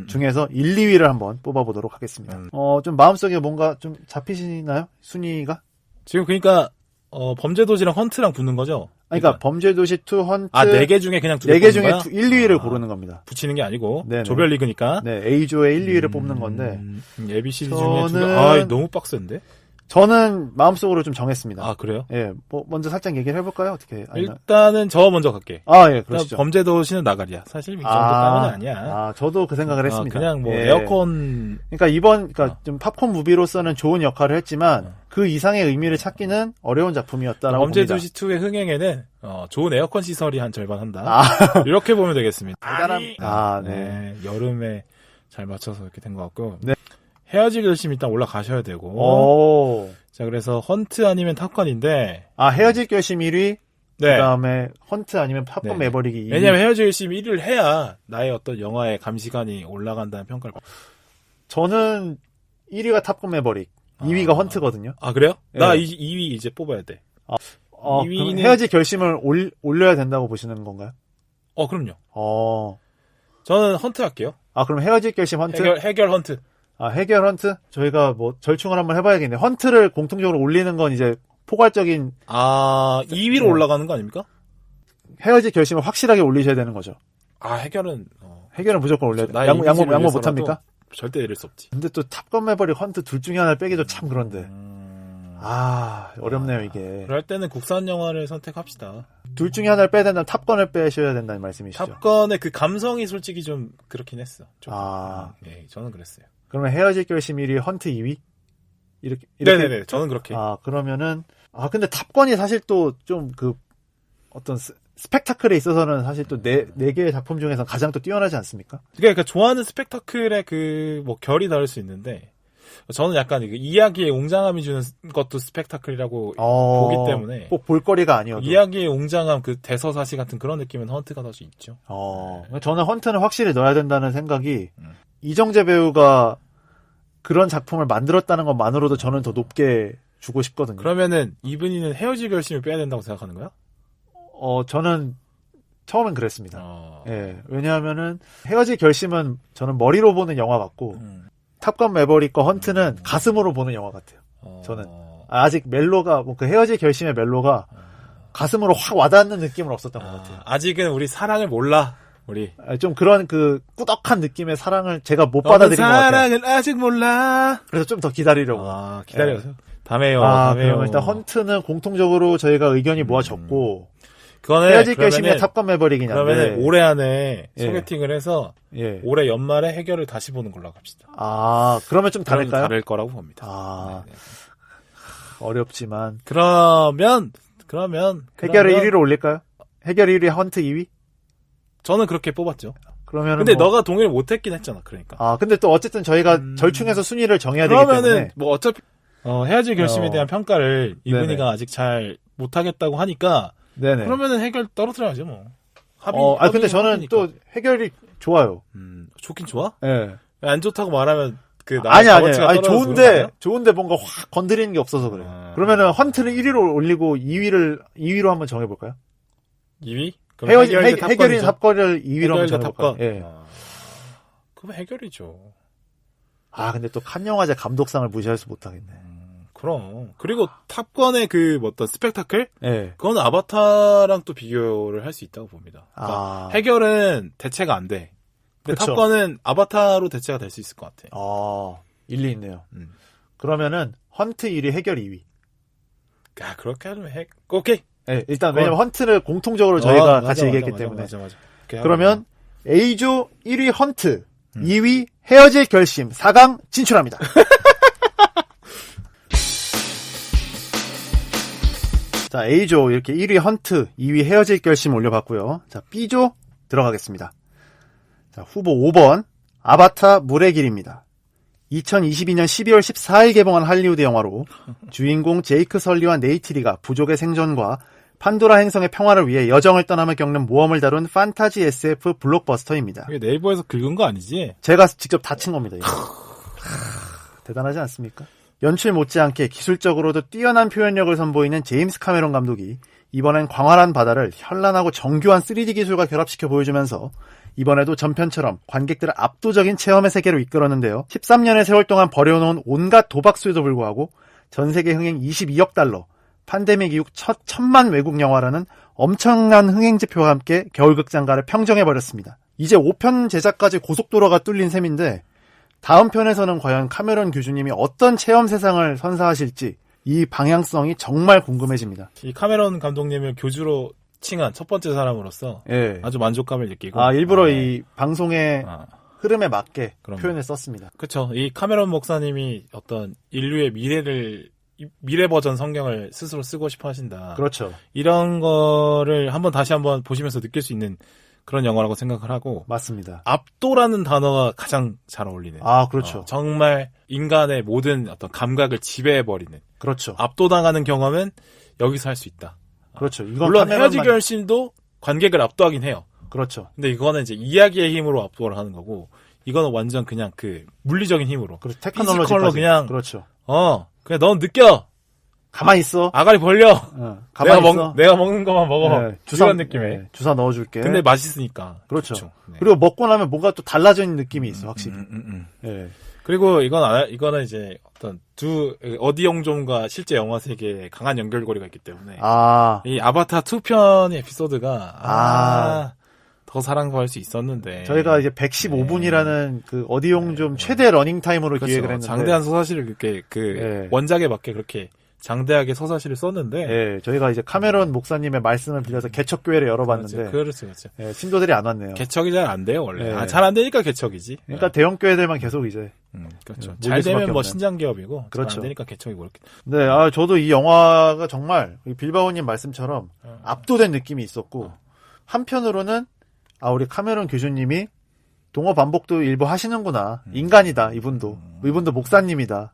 중에서 1, 2위를 한번 뽑아보도록 하겠습니다. 좀 마음속에 뭔가 좀 잡히시나요? 순위가? 지금 그러니까, 범죄도시랑 헌트랑 붙는 거죠? 그러니까 범죄도시 2, 헌트. 4개 중에 그냥 4개 중에 1, 2위를 고르는 겁니다. 붙이는 게 아니고. 네네. 조별리그니까. 네, A조에 1, 2위를 뽑는 건데. ABCD 중에 너무 빡센데? 저는 마음속으로 좀 정했습니다. 그래요? 예, 먼저 살짝 얘기를 해볼까요? 어떻게? 일단은 저 먼저 갈게. 예, 그렇죠. 범죄도시는 나가리야. 사실 이 정도까지는 아니야. 저도 그 생각을 했습니다. 그냥 에어컨. 그러니까 좀 팝콘 무비로서는 좋은 역할을 했지만 그 이상의 의미를 찾기는 어려운 작품이었다라고 봅니다. 범죄도시 2의 흥행에는 좋은 에어컨 시설이 한 절반 한다. 이렇게 보면 되겠습니다. 네. 여름에 잘 맞춰서 이렇게 된 것 같고. 네. 헤어질 결심 일단 올라가셔야 되고. 자, 그래서 헌트 아니면 탑건인데. 헤어질 결심 1위. 네. 그다음에 헌트 아니면 탑건 매버릭이 2위. 왜냐면 헤어질 결심 1위를 해야 나의 어떤 영화의 감시관이 올라간다는 평가를 받고. 저는 1위가 탑건 매버릭, 2위가 헌트거든요. 그래요? 네. 나 2위 이제 뽑아야 돼. 2위는 헤어질 결심을 올려야 된다고 보시는 건가요? 그럼요. 저는 헌트 할게요. 그럼 헤어질 결심 헌트? 해결 헌트. 해결 헌트? 저희가 절충을 한번 해봐야겠네요. 헌트를 공통적으로 올리는 건 이제 포괄적인. 2위로 올라가는 거 아닙니까? 헤어질 결심을 확실하게 올리셔야 되는 거죠. 해결은 무조건 올려야 돼. 양보 못합니까? 절대 이럴 수 없지. 근데 또 탑건 매버릭, 헌트 둘 중에 하나를 빼기도 참 그런데. 어렵네요, 이게. 그럴 때는 국산 영화를 선택합시다. 둘 중에 하나를 빼야 된다면 탑건을 빼셔야 된다는 말씀이시죠? 탑건의 그 감성이 솔직히 좀 그렇긴 했어. 네, 저는 그랬어요. 그러면 헤어질 결심 1위, 헌트 2위? 이렇게. 네네네, 저는 그렇게. 그러면은, 근데 탑건이 사실 또 좀 어떤 스펙타클에 있어서는 사실 또 네 개의 작품 중에서 가장 또 뛰어나지 않습니까? 그러니까 좋아하는 스펙타클의 결이 다를 수 있는데, 저는 약간 이야기의 웅장함이 주는 것도 스펙타클이라고 보기 때문에 꼭 볼거리가 아니어도 이야기의 웅장함, 그 대서사시 같은 그런 느낌은 헌트가 더 있죠. 저는 헌트는 확실히 넣어야 된다는 생각이 이정재 배우가 그런 작품을 만들었다는 것만으로도 저는 더 높게 주고 싶거든요. 그러면은 이분이는 헤어질 결심을 빼야 된다고 생각하는 거야? 저는 처음엔 그랬습니다. 왜냐하면은 헤어질 결심은 저는 머리로 보는 영화 같고 탑건 매버릭과 헌트는 가슴으로 보는 영화 같아요. 저는 아직 멜로가 그 헤어질 결심의 멜로가 가슴으로 확 와닿는 느낌은 없었던 것 같아요. 아직은 우리 사랑을 몰라. 우리 좀 그런 꾸덕한 느낌의 사랑을 제가 못 받아들인 것 같아요. 사랑을 아직 몰라. 그래서 좀 더 기다리려고. 기다려서. 다음에요. 그러면 일단 헌트는 공통적으로 저희가 의견이 모아졌고 그거는 헤어질 결심이야 탑건 매버릭이냐. 그러면 올해 안에 소개팅을 해서 올해 연말에 해결을 다시 보는 걸로 합시다. 그러면 좀 다를까요? 다를 거라고 봅니다. 어렵지만. 그러면 해결을 1위로 올릴까요? 해결 1위, 헌트 2위? 저는 그렇게 뽑았죠. 근데 너가 동의를 못했긴 했잖아. 그러니까. 근데 또 어쨌든 저희가 절충해서 순위를 정해야 되기 때문에. 그러면은 어차피 헤어질 결심에 대한 평가를 이분이가 아직 잘 못하겠다고 하니까 네네. 그러면은 해결 떨어뜨려야죠, 뭐. 근데 저는 또 해결이 좋아요. 좋긴 좋아? 예. 안 좋다고 말하면 아니 좋은데 뭔가 확 건드리는 게 없어서 그래. 그러면은 헌트를 1위로 올리고 2위로 한번 정해볼까요? 2위? 해결인 탑건을 2위로 한번 정해볼까요? 예. 그럼 해결이죠. 근데 또 칸 영화제 감독상을 무시할 수 못하겠네. 그럼. 그리고 탑건의 어떤 스펙타클? 네. 그건 아바타랑 또 비교를 할 수 있다고 봅니다. 그러니까 해결은 대체가 안 돼. 근데 그쵸. 탑건은 아바타로 대체가 될 수 있을 것 같아. 일리 있네요. 그러면은 헌트 1위, 해결 2위. 그렇게 하면 오케이. 네, 일단 왜냐면 헌트를 공통적으로 저희가 같이 얘기했기 때문에. 맞아. 그러면 A조 1위 헌트, 2위 헤어질 결심, 4강 진출합니다. 자, A조 이렇게 1위 헌트, 2위 헤어질 결심 올려봤고요. 자, B조 들어가겠습니다. 자, 후보 5번 아바타 물의 길입니다. 2022년 12월 14일 개봉한 할리우드 영화로 주인공 제이크 설리와 네이트리가 부족의 생존과 판도라 행성의 평화를 위해 여정을 떠나며 겪는 모험을 다룬 판타지 SF 블록버스터입니다. 이게 네이버에서 긁은 거 아니지? 제가 직접 다친 겁니다. 이거. 대단하지 않습니까? 연출 못지않게 기술적으로도 뛰어난 표현력을 선보이는 제임스 카메론 감독이 이번엔 광활한 바다를 현란하고 정교한 3D 기술과 결합시켜 보여주면서 이번에도 전편처럼 관객들을 압도적인 체험의 세계로 이끌었는데요. 13년의 세월 동안 버려놓은 온갖 도박수에도 불구하고 전세계 흥행 22억 달러, 팬데믹 이후 첫 1000만 외국 영화라는 엄청난 흥행지표와 함께 겨울극장가를 평정해버렸습니다. 이제 5편 제작까지 고속도로가 뚫린 셈인데 다음 편에서는 과연 카메론 교주님이 어떤 체험 세상을 선사하실지 이 방향성이 정말 궁금해집니다. 이 카메론 감독님을 교주로 칭한 첫 번째 사람으로서 아주 만족감을 느끼고 일부러 이 방송의 흐름에 맞게 표현을 썼습니다. 그렇죠. 이 카메론 목사님이 어떤 인류의 미래 버전 성경을 스스로 쓰고 싶어 하신다. 그렇죠. 이런 거를 다시 한번 보시면서 느낄 수 있는 그런 영화라고 생각을 하고. 맞습니다. 압도라는 단어가 가장 잘 어울리는. 그렇죠. 정말 인간의 모든 어떤 감각을 지배해버리는. 그렇죠. 압도당하는 경험은 여기서 할 수 있다. 그렇죠. 물론 헤어질 결심도 관객을 압도하긴 해요. 그렇죠. 근데 이거는 이제 이야기의 힘으로 압도를 하는 거고, 이거는 완전 그냥 물리적인 힘으로. 그렇죠. 테크놀로지로 그냥. 그렇죠. 그냥 넌 느껴. 가만히 있어. 아가리 벌려. 가만히 있어. 내가 먹는 것만 먹어. 이런 느낌에. 주사 넣어줄게. 근데 맛있으니까. 그렇죠. 네. 그리고 먹고 나면 뭔가 또 달라지는 느낌이 있어, 확실히. 네. 그리고 이거는 이제 어떤 어디 영종과 실제 영화 세계에 강한 연결고리가 있기 때문에. 이 아바타 2편 에피소드가. 더 사랑할 수 있었는데. 저희가 이제 115분이라는 그 어디용 좀 최대 러닝타임으로 그렇죠. 기획을 했는데. 장대한 서사시를 그렇게 원작에 맞게 그렇게 장대하게 서사시를 썼는데. 저희가 이제 카메론 목사님의 말씀을 빌려서 개척교회를 열어봤는데. 그렇죠. 신도들이 안 왔네요. 개척이 잘 안 돼요, 원래. 잘 안 되니까 개척이지. 그러니까 대형 교회들만 계속 이제. 그렇죠. 잘 되면 신장 기업이고. 그렇죠. 안 되니까 개척이 그렇게. 네, 저도 이 영화가 정말 빌바오님 말씀처럼 압도된 느낌이 있었고, 한편으로는 우리 카메론 교주님이 동어 반복도 일부 하시는구나. 인간이다, 이분도. 이분도 목사님이다.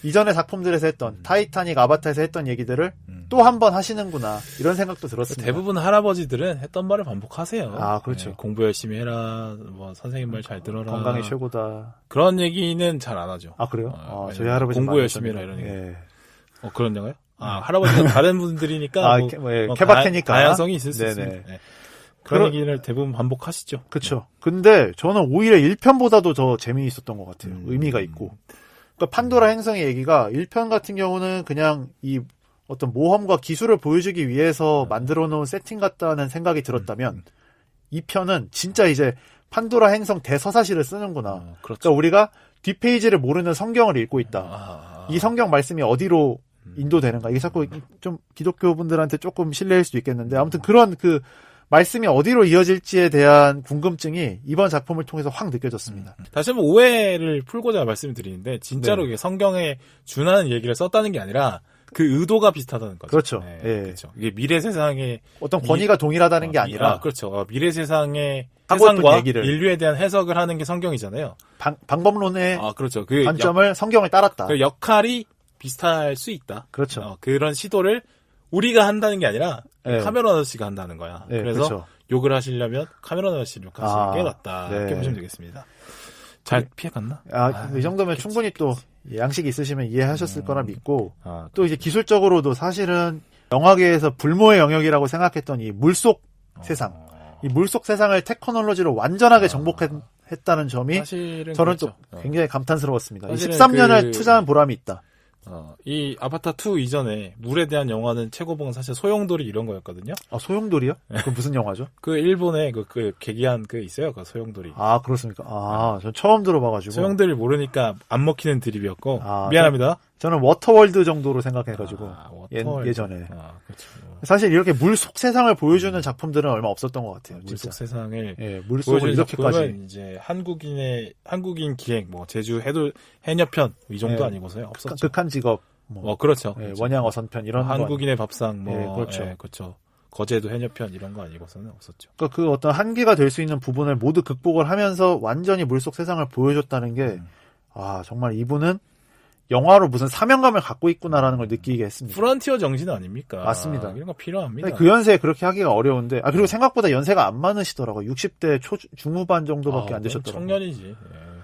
이전의 작품들에서 했던, 타이타닉, 아바타에서 했던 얘기들을 또 한 번 하시는구나. 이런 생각도 들었습니다. 대부분 할아버지들은 했던 말을 반복하세요. 그렇죠. 공부 열심히 해라, 선생님 말 잘 들어라. 건강이 최고다. 그런 얘기는 잘 안 하죠. 그래요? 저희 할아버지 공부 열심히 해라, 이런 얘기. 그런 영화요? 할아버지는 다른 분들이니까. 케바케니까. 다양성이 있을 수 있습니다. 그런 얘기를 대부분 반복하시죠. 그렇죠. 근데 저는 오히려 1편보다도 더 재미있었던 것 같아요. 의미가 있고. 그러니까 판도라 행성의 얘기가 1편 같은 경우는 그냥 이 어떤 모험과 기술을 보여주기 위해서 만들어 놓은 세팅 같다는 생각이 들었다면 2편은 진짜 이제 판도라 행성 대서사시를 쓰는구나. 그렇죠. 그러니까 우리가 뒷페이지를 모르는 성경을 읽고 있다. 이 성경 말씀이 어디로 인도되는가. 이게 자꾸 좀 기독교 분들한테 조금 실례일 수도 있겠는데 아무튼 그런 말씀이 어디로 이어질지에 대한 궁금증이 이번 작품을 통해서 확 느껴졌습니다. 다시 한번 오해를 풀고자 말씀을 드리는데 진짜로 이게 성경에 준하는 얘기를 썼다는 게 아니라 그 의도가 비슷하다는 거죠. 그렇죠. 그렇죠. 이게 미래 세상에 어떤 권위가 동일하다는 게 아니라 그렇죠. 미래 세상의 세상과 인류에 대한 해석을 하는 게 성경이잖아요. 방법론의 그렇죠. 관점을 성경을 따랐다. 그 역할이 비슷할 수 있다. 그렇죠. 그런 시도를 우리가 한다는 게 아니라 네. 카메론 아저씨가 한다는 거야. 네, 그래서 그쵸. 욕을 하시려면 카메론 아저씨를 같이 깨놨다. 네. 이렇게 보시면 되겠습니다. 잘 피해갔나? 이 정도면 그렇겠지. 충분히 또 양식이 있으시면 이해하셨을 거라 믿고 또 이제 그렇죠. 기술적으로도 사실은 영화계에서 불모의 영역이라고 생각했던 이 물속 세상, 이 물속 세상을 테크놀로지로 완전하게 정복했다는 점이 저는 그렇죠. 또 굉장히 감탄스러웠습니다. 13년을 투자한 보람이 있다. 이 아바타 2 이전에 물에 대한 영화는 최고봉은 사실 소용돌이 이런 거였거든요. 소용돌이요? 그 무슨 영화죠? 그 일본에 그 계기한 그 있어요. 그 소용돌이. 그렇습니까? 전 처음 들어봐가지고. 소용돌이 모르니까 안 먹히는 드립이었고. 미안합니다. 저는 워터월드 정도로 생각해가지고. 예전에. 그렇죠. 사실 이렇게 물속 세상을 보여주는 작품들은 얼마 없었던 것 같아요. 물속 세상을. 물속을 이렇게까지. 이제 한국인 기행, 제주 해녀편, 이 정도 아니고서요. 없었죠. 극한 직업. 그렇죠. 원양 어선편, 이런 한국인의 밥상, 그렇죠. 그렇죠. 거제도 해녀편, 이런 거 아니고서는 없었죠. 그러니까 그 어떤 한계가 될 수 있는 부분을 모두 극복을 하면서 완전히 물속 세상을 보여줬다는 게, 정말 이분은 영화로 무슨 사명감을 갖고 있구나라는 걸 느끼게 했습니다. 프론티어 정신 아닙니까? 맞습니다. 이런 거 필요합니다. 그 연세에 그렇게 하기가 어려운데, 그리고 생각보다 연세가 안 많으시더라고요. 60대 중후반 정도밖에 안 되셨더라고요. 청년이지.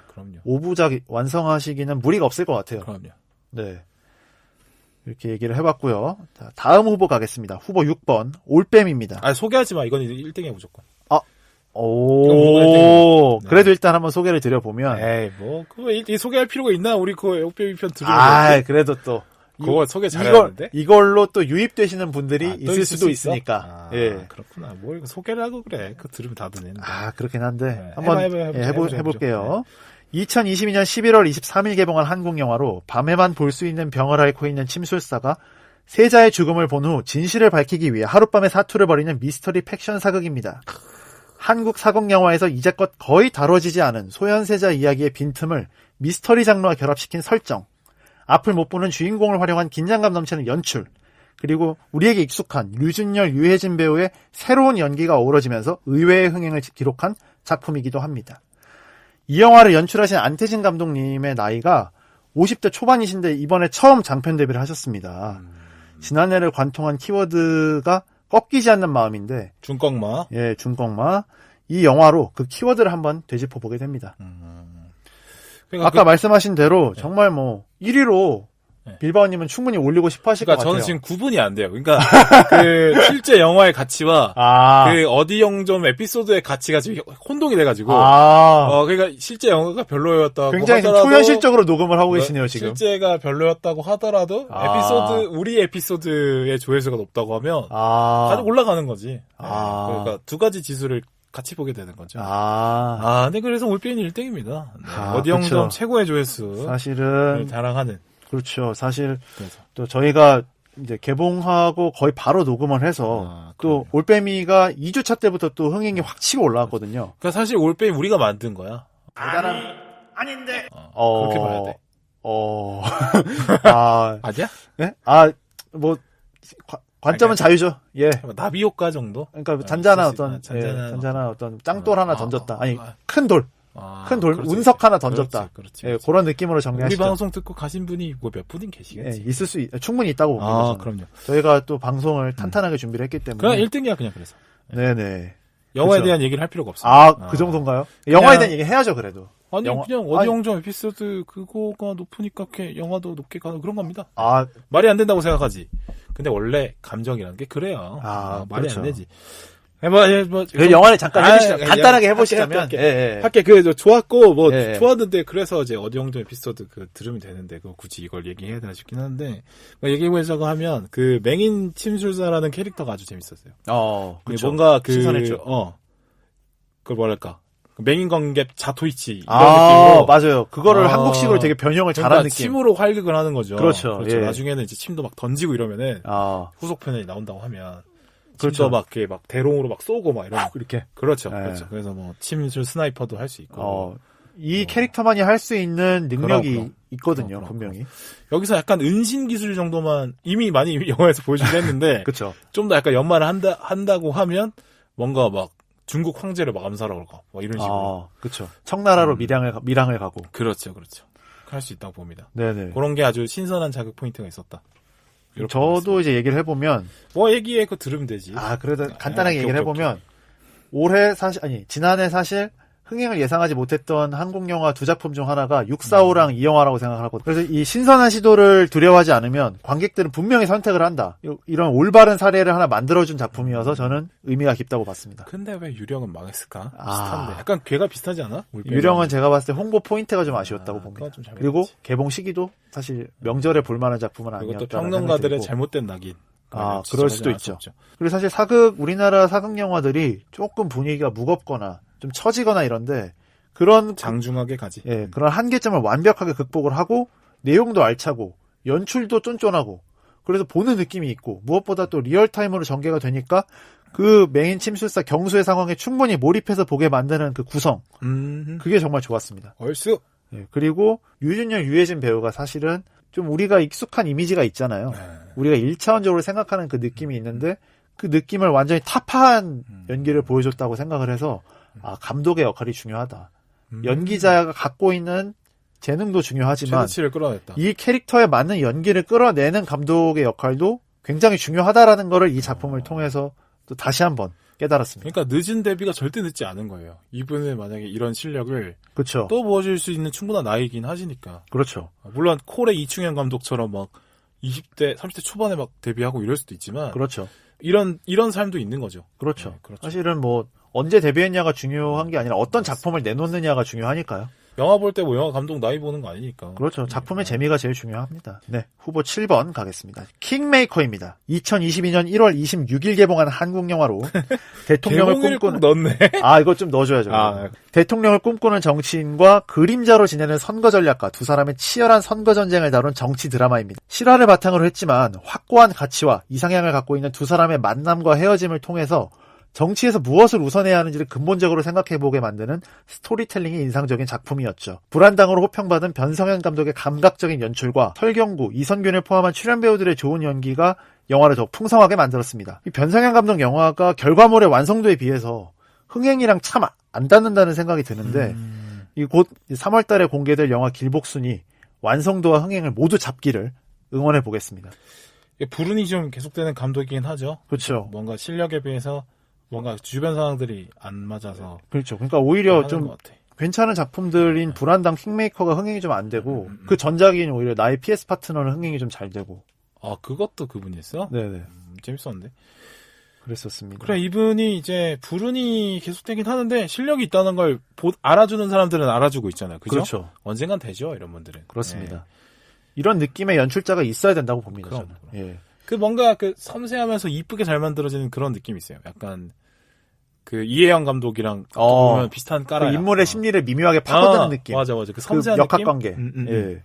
그럼요. 5부작 완성하시기는 무리가 없을 것 같아요. 그럼요. 네. 이렇게 얘기를 해봤고요. 자, 다음 후보 가겠습니다. 후보 6번, 올빼미입니다. 소개하지 마. 이건 1등이야, 무조건. 그래도 일단 한번 소개를 드려보면. 그거 소개할 필요가 있나? 우리 그 올빼미 편 들으면. 그래도 또. 그거 소개 잘하는데? 이걸로 또 유입되시는 분들이 있을 수도 있으니까. 그렇구나. 이거 소개를 하고 그래. 그거 들으면 다 듣는데. 그렇긴 한데. 한번 해볼게요. 2022년 11월 23일 개봉한 한국 영화로 밤에만 볼 수 있는 병을 앓고 있는 침술사가 세자의 죽음을 본 후 진실을 밝히기 위해 하룻밤에 사투를 벌이는 미스터리 팩션 사극입니다. 한국 사극 영화에서 이제껏 거의 다뤄지지 않은 소현세자 이야기의 빈틈을 미스터리 장르와 결합시킨 설정, 앞을 못 보는 주인공을 활용한 긴장감 넘치는 연출, 그리고 우리에게 익숙한 류준열, 유해진 배우의 새로운 연기가 어우러지면서 의외의 흥행을 기록한 작품이기도 합니다. 이 영화를 연출하신 안태진 감독님의 나이가 50대 초반이신데 이번에 처음 장편 데뷔를 하셨습니다. 지난해를 관통한 키워드가 꺾이지 않는 마음인데 중꺾마. 중꺾마. 이 영화로 그 키워드를 한번 되짚어보게 됩니다. 그러니까 아까 말씀하신 대로 정말 1위로 빌바오님은 충분히 올리고 싶어 하실 것 같아요. 저는 지금 구분이 안 돼요. 그러니까 그 실제 영화의 가치와 그 어디 영점 에피소드의 가치가 지금 혼동이 돼가지고 그러니까 실제 영화가 별로였다고 굉장히 하더라도 초현실적으로 녹음을 하고 계시네요 지금. 실제가 별로였다고 하더라도 우리 에피소드의 조회수가 높다고 하면 가지고 올라가는 거지. 그러니까 두 가지 지수를 같이 보게 되는 거죠. 근데 그래서 올빼미 1등입니다. 어디 영점 최고의 조회수 사실은 자랑하는. 그렇죠. 사실 또 저희가 이제 개봉하고 거의 바로 녹음을 해서 또 올빼미가 2주차 때부터 또 흥행이 확 치고 올라왔거든요. 그러니까 사실 올빼미 우리가 만든 거야. 아닌데. 그렇게 봐야 돼. 아니야? 네? 관점은 자유죠. 나비 효과 정도? 그러니까 잔잔한 어떤 짱돌 하나 던졌다. 큰 돌. 큰 돌, 그렇지, 운석 하나 던졌다. 그렇지. 그런 느낌으로 정리하시죠. 우리 방송 듣고 가신 분이 몇 분인 계시겠지. 충분히 있다고 봅니다. 그럼요. 저희가 또 방송을 탄탄하게 준비를 했기 때문에. 그냥 1등이야, 그냥 그래서. 네네. 영화에 대한 얘기를 할 필요가 없어요. 그 정도인가요? 영화에 대한 얘기 해야죠, 그래도. 그냥 어디 영점 에피소드 그거가 높으니까 영화도 높게 가는 그런 겁니다. 말이 안 된다고 생각하지. 근데 원래 감정이라는 게 그래요. 말이 그렇죠. 안 되지. 그 영화를 잠깐 해주시죠. 간단하게 해보시자면. 할게. 좋았고, 좋았는데, 그래서 이제 어디 영점 에피소드 들으면 되는데, 굳이 이걸 얘기해야 되나 싶긴 한데, 얘기해보자고 하면, 맹인 침술사라는 캐릭터가 아주 재밌었어요. 그렇죠. 뭔가 신선했죠. 뭐랄까. 맹인 관객 자토이치. 이런 느낌으로. 맞아요. 그거를 한국식으로 되게 변형을 잘한 느낌. 침으로 활극을 하는 거죠. 그렇죠. 나중에는 이제 침도 막 던지고 이러면은, 후속편에 나온다고 하면, 그렇죠. 막 대롱으로 막 쏘고 막 이렇게. 그렇죠. 그렇죠. 그래서 침술 스나이퍼도 할 수 있고. 이 캐릭터만이 할 수 있는 능력이 있거든요, 분명히. 여기서 약간 은신 기술 정도만 이미 많이 영화에서 보여주긴 했는데. 그렇죠. 좀 더 약간 연말을 한다고 하면 뭔가 막 중국 황제를 막 암살하고 가. 막 이런 식으로. 그렇죠. 청나라로 밀항을 가고. 그렇죠. 할 수 있다고 봅니다. 네네. 그런 게 아주 신선한 자극 포인트가 있었다. 저도 이제 얘기를 해보면 뭐 얘기해 그거 들으면 되지. 그래도 간단하게 얘기를 해보면 올해 지난해 사실 흥행을 예상하지 못했던 한국 영화 두 작품 중 하나가 645랑 이 영화라고 생각하거든요. 그래서 이 신선한 시도를 두려워하지 않으면 관객들은 분명히 선택을 한다. 이런 올바른 사례를 하나 만들어준 작품이어서 저는 의미가 깊다고 봤습니다. 근데 왜 유령은 망했을까? 비슷한데. 약간 괴가 비슷하지 않아? 유령은 제가 봤을 때 홍보 포인트가 좀 아쉬웠다고 봅니다. 그리고 개봉 시기도 사실 명절에 볼만한 작품은 아니었다. 그것도 평론가들의 잘못된 낙인. 그럴 수도 있죠. 그리고 사실 우리나라 사극 영화들이 조금 분위기가 무겁거나 좀 처지거나 이런데 그런 장중하게 가지. 예, 그런 한계점을 완벽하게 극복을 하고 내용도 알차고 연출도 쫀쫀하고 그래서 보는 느낌이 있고 무엇보다 또 리얼타임으로 전개가 되니까 그 메인 침술사 경수의 상황에 충분히 몰입해서 보게 만드는 그 구성 그게 정말 좋았습니다. 얼쑤. 예, 그리고 유준열, 유해진 배우가 사실은 좀 우리가 익숙한 이미지가 있잖아요. 우리가 1차원적으로 생각하는 그 느낌이 있는데 그 느낌을 완전히 타파한 연기를 보여줬다고 생각을 해서 감독의 역할이 중요하다. 연기자가 갖고 있는 재능도 중요하지만 최대치를 끌어냈다. 이 캐릭터에 맞는 연기를 끌어내는 감독의 역할도 굉장히 중요하다라는 거를 이 작품을 통해서 또 다시 한번 깨달았습니다. 그러니까 늦은 데뷔가 절대 늦지 않은 거예요. 이분은 만약에 이런 실력을 그렇죠. 또 보여줄 수 있는 충분한 나이긴 하시니까. 그렇죠. 물론 콜의 이충현 감독처럼 막 20대, 30대 초반에 막 데뷔하고 이럴 수도 있지만 그렇죠. 이런 삶도 있는 거죠. 그렇죠. 네, 그렇죠. 사실은 뭐 언제 데뷔했냐가 중요한 게 아니라 어떤 작품을 내놓느냐가 중요하니까요. 영화 볼 때 뭐 영화 감독 나이 보는 거 아니니까. 그렇죠. 작품의 재미가 제일 중요합니다. 네, 후보 7번 가겠습니다. 킹메이커입니다. 2022년 1월 26일 개봉한 한국 영화로 대통령을 꿈꾸는 넣네. 이거 좀 넣어줘야죠. 대통령을 꿈꾸는 정치인과 그림자로 지내는 선거 전략가 두 사람의 치열한 선거 전쟁을 다룬 정치 드라마입니다. 실화를 바탕으로 했지만 확고한 가치와 이상향을 갖고 있는 두 사람의 만남과 헤어짐을 통해서 정치에서 무엇을 우선해야 하는지를 근본적으로 생각해보게 만드는 스토리텔링이 인상적인 작품이었죠. 불안당으로 호평받은 변성현 감독의 감각적인 연출과 설경구, 이선균을 포함한 출연 배우들의 좋은 연기가 영화를 더욱 풍성하게 만들었습니다. 이 변성현 감독 영화가 결과물의 완성도에 비해서 흥행이랑 참 안 닿는다는 생각이 드는데 이 곧 3월 달에 공개될 영화 길복순이 완성도와 흥행을 모두 잡기를 응원해 보겠습니다. 불운이 좀 계속되는 감독이긴 하죠. 그렇죠. 뭔가 실력에 비해서 뭔가 주변 상황들이 안 맞아서. 그렇죠. 그러니까 오히려 좀 괜찮은 작품들인 불안당 킹메이커가 흥행이 좀 안 되고 그 전작인 오히려 나의 PS 파트너는 흥행이 좀 잘 되고. 그것도 그분이 했어? 네네. 재밌었는데. 그랬었습니다. 그래, 이분이 이제 불운이 계속되긴 하는데 실력이 있다는 걸 알아주는 사람들은 알아주고 있잖아요. 그죠? 그렇죠. 언젠간 되죠, 이런 분들은. 그렇습니다. 네. 이런 느낌의 연출자가 있어야 된다고 봅니다. 그럼. 예. 그 뭔가 그 섬세하면서 이쁘게 잘 만들어지는 그런 느낌이 있어요. 약간 그 이혜영 감독이랑 보면 비슷한 까라. 그 인물의 심리를 미묘하게 파고드는 느낌. 맞아. 그 섬세한 그 역학 느낌? 관계. 예.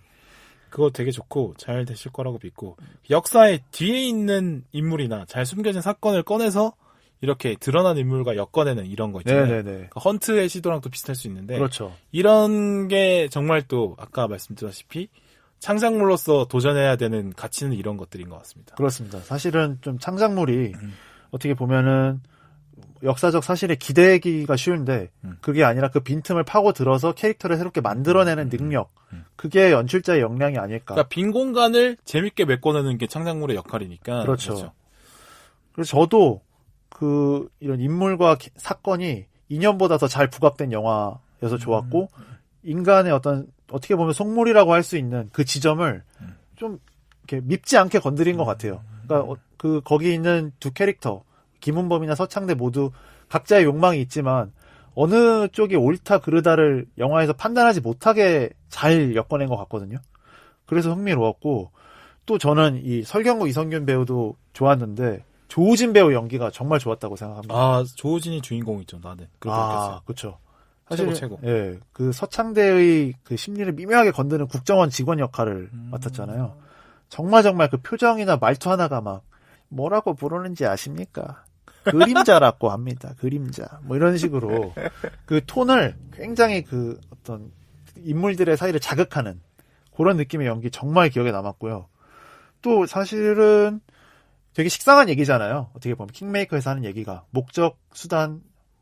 그거 되게 좋고 잘 되실 거라고 믿고 역사의 뒤에 있는 인물이나 잘 숨겨진 사건을 꺼내서 이렇게 드러난 인물과 엮어내는 이런 거 있잖아요. 네네네. 그러니까 헌트의 시도랑 또 비슷할 수 있는데 그렇죠. 이런 게 정말 또 아까 말씀드렸다시피 창작물로서 도전해야 되는 가치는 이런 것들인 것 같습니다. 그렇습니다. 사실은 좀 창작물이 어떻게 보면은 역사적 사실에 기대기가 쉬운데 그게 아니라 그 빈틈을 파고 들어서 캐릭터를 새롭게 만들어내는 능력 그게 연출자의 역량이 아닐까. 그러니까 빈 공간을 재밌게 메꿔내는 게 창작물의 역할이니까. 그렇죠. 그래서 저도 이런 인물과 사건이 인연보다 더 잘 부각된 영화여서 좋았고 인간의 어떻게 보면 속물이라고 할 수 있는 그 지점을 좀 이렇게 밉지 않게 건드린 것 같아요. 그러니까 거기 있는 두 캐릭터 김은범이나 서창대 모두 각자의 욕망이 있지만 어느 쪽이 옳다 그르다를 영화에서 판단하지 못하게 잘 엮어낸 것 같거든요. 그래서 흥미로웠고 또 저는 이 설경구 이성균 배우도 좋았는데 조우진 배우 연기가 정말 좋았다고 생각합니다. 조우진이 주인공이죠. 나는 그렇게 느꼈어요. 그렇죠. 사실 최고. 예, 그 서창대의 그 심리를 미묘하게 건드는 국정원 직원 역할을 맡았잖아요. 정말 그 표정이나 말투 하나가 막 뭐라고 부르는지 아십니까? 그림자라고 합니다. 그림자. 뭐 이런 식으로 그 톤을 굉장히 그 어떤 인물들의 사이를 자극하는 그런 느낌의 연기 정말 기억에 남았고요. 또 사실은 되게 식상한 얘기잖아요. 어떻게 보면 킹메이커에서 하는 얘기가 목적, 수단,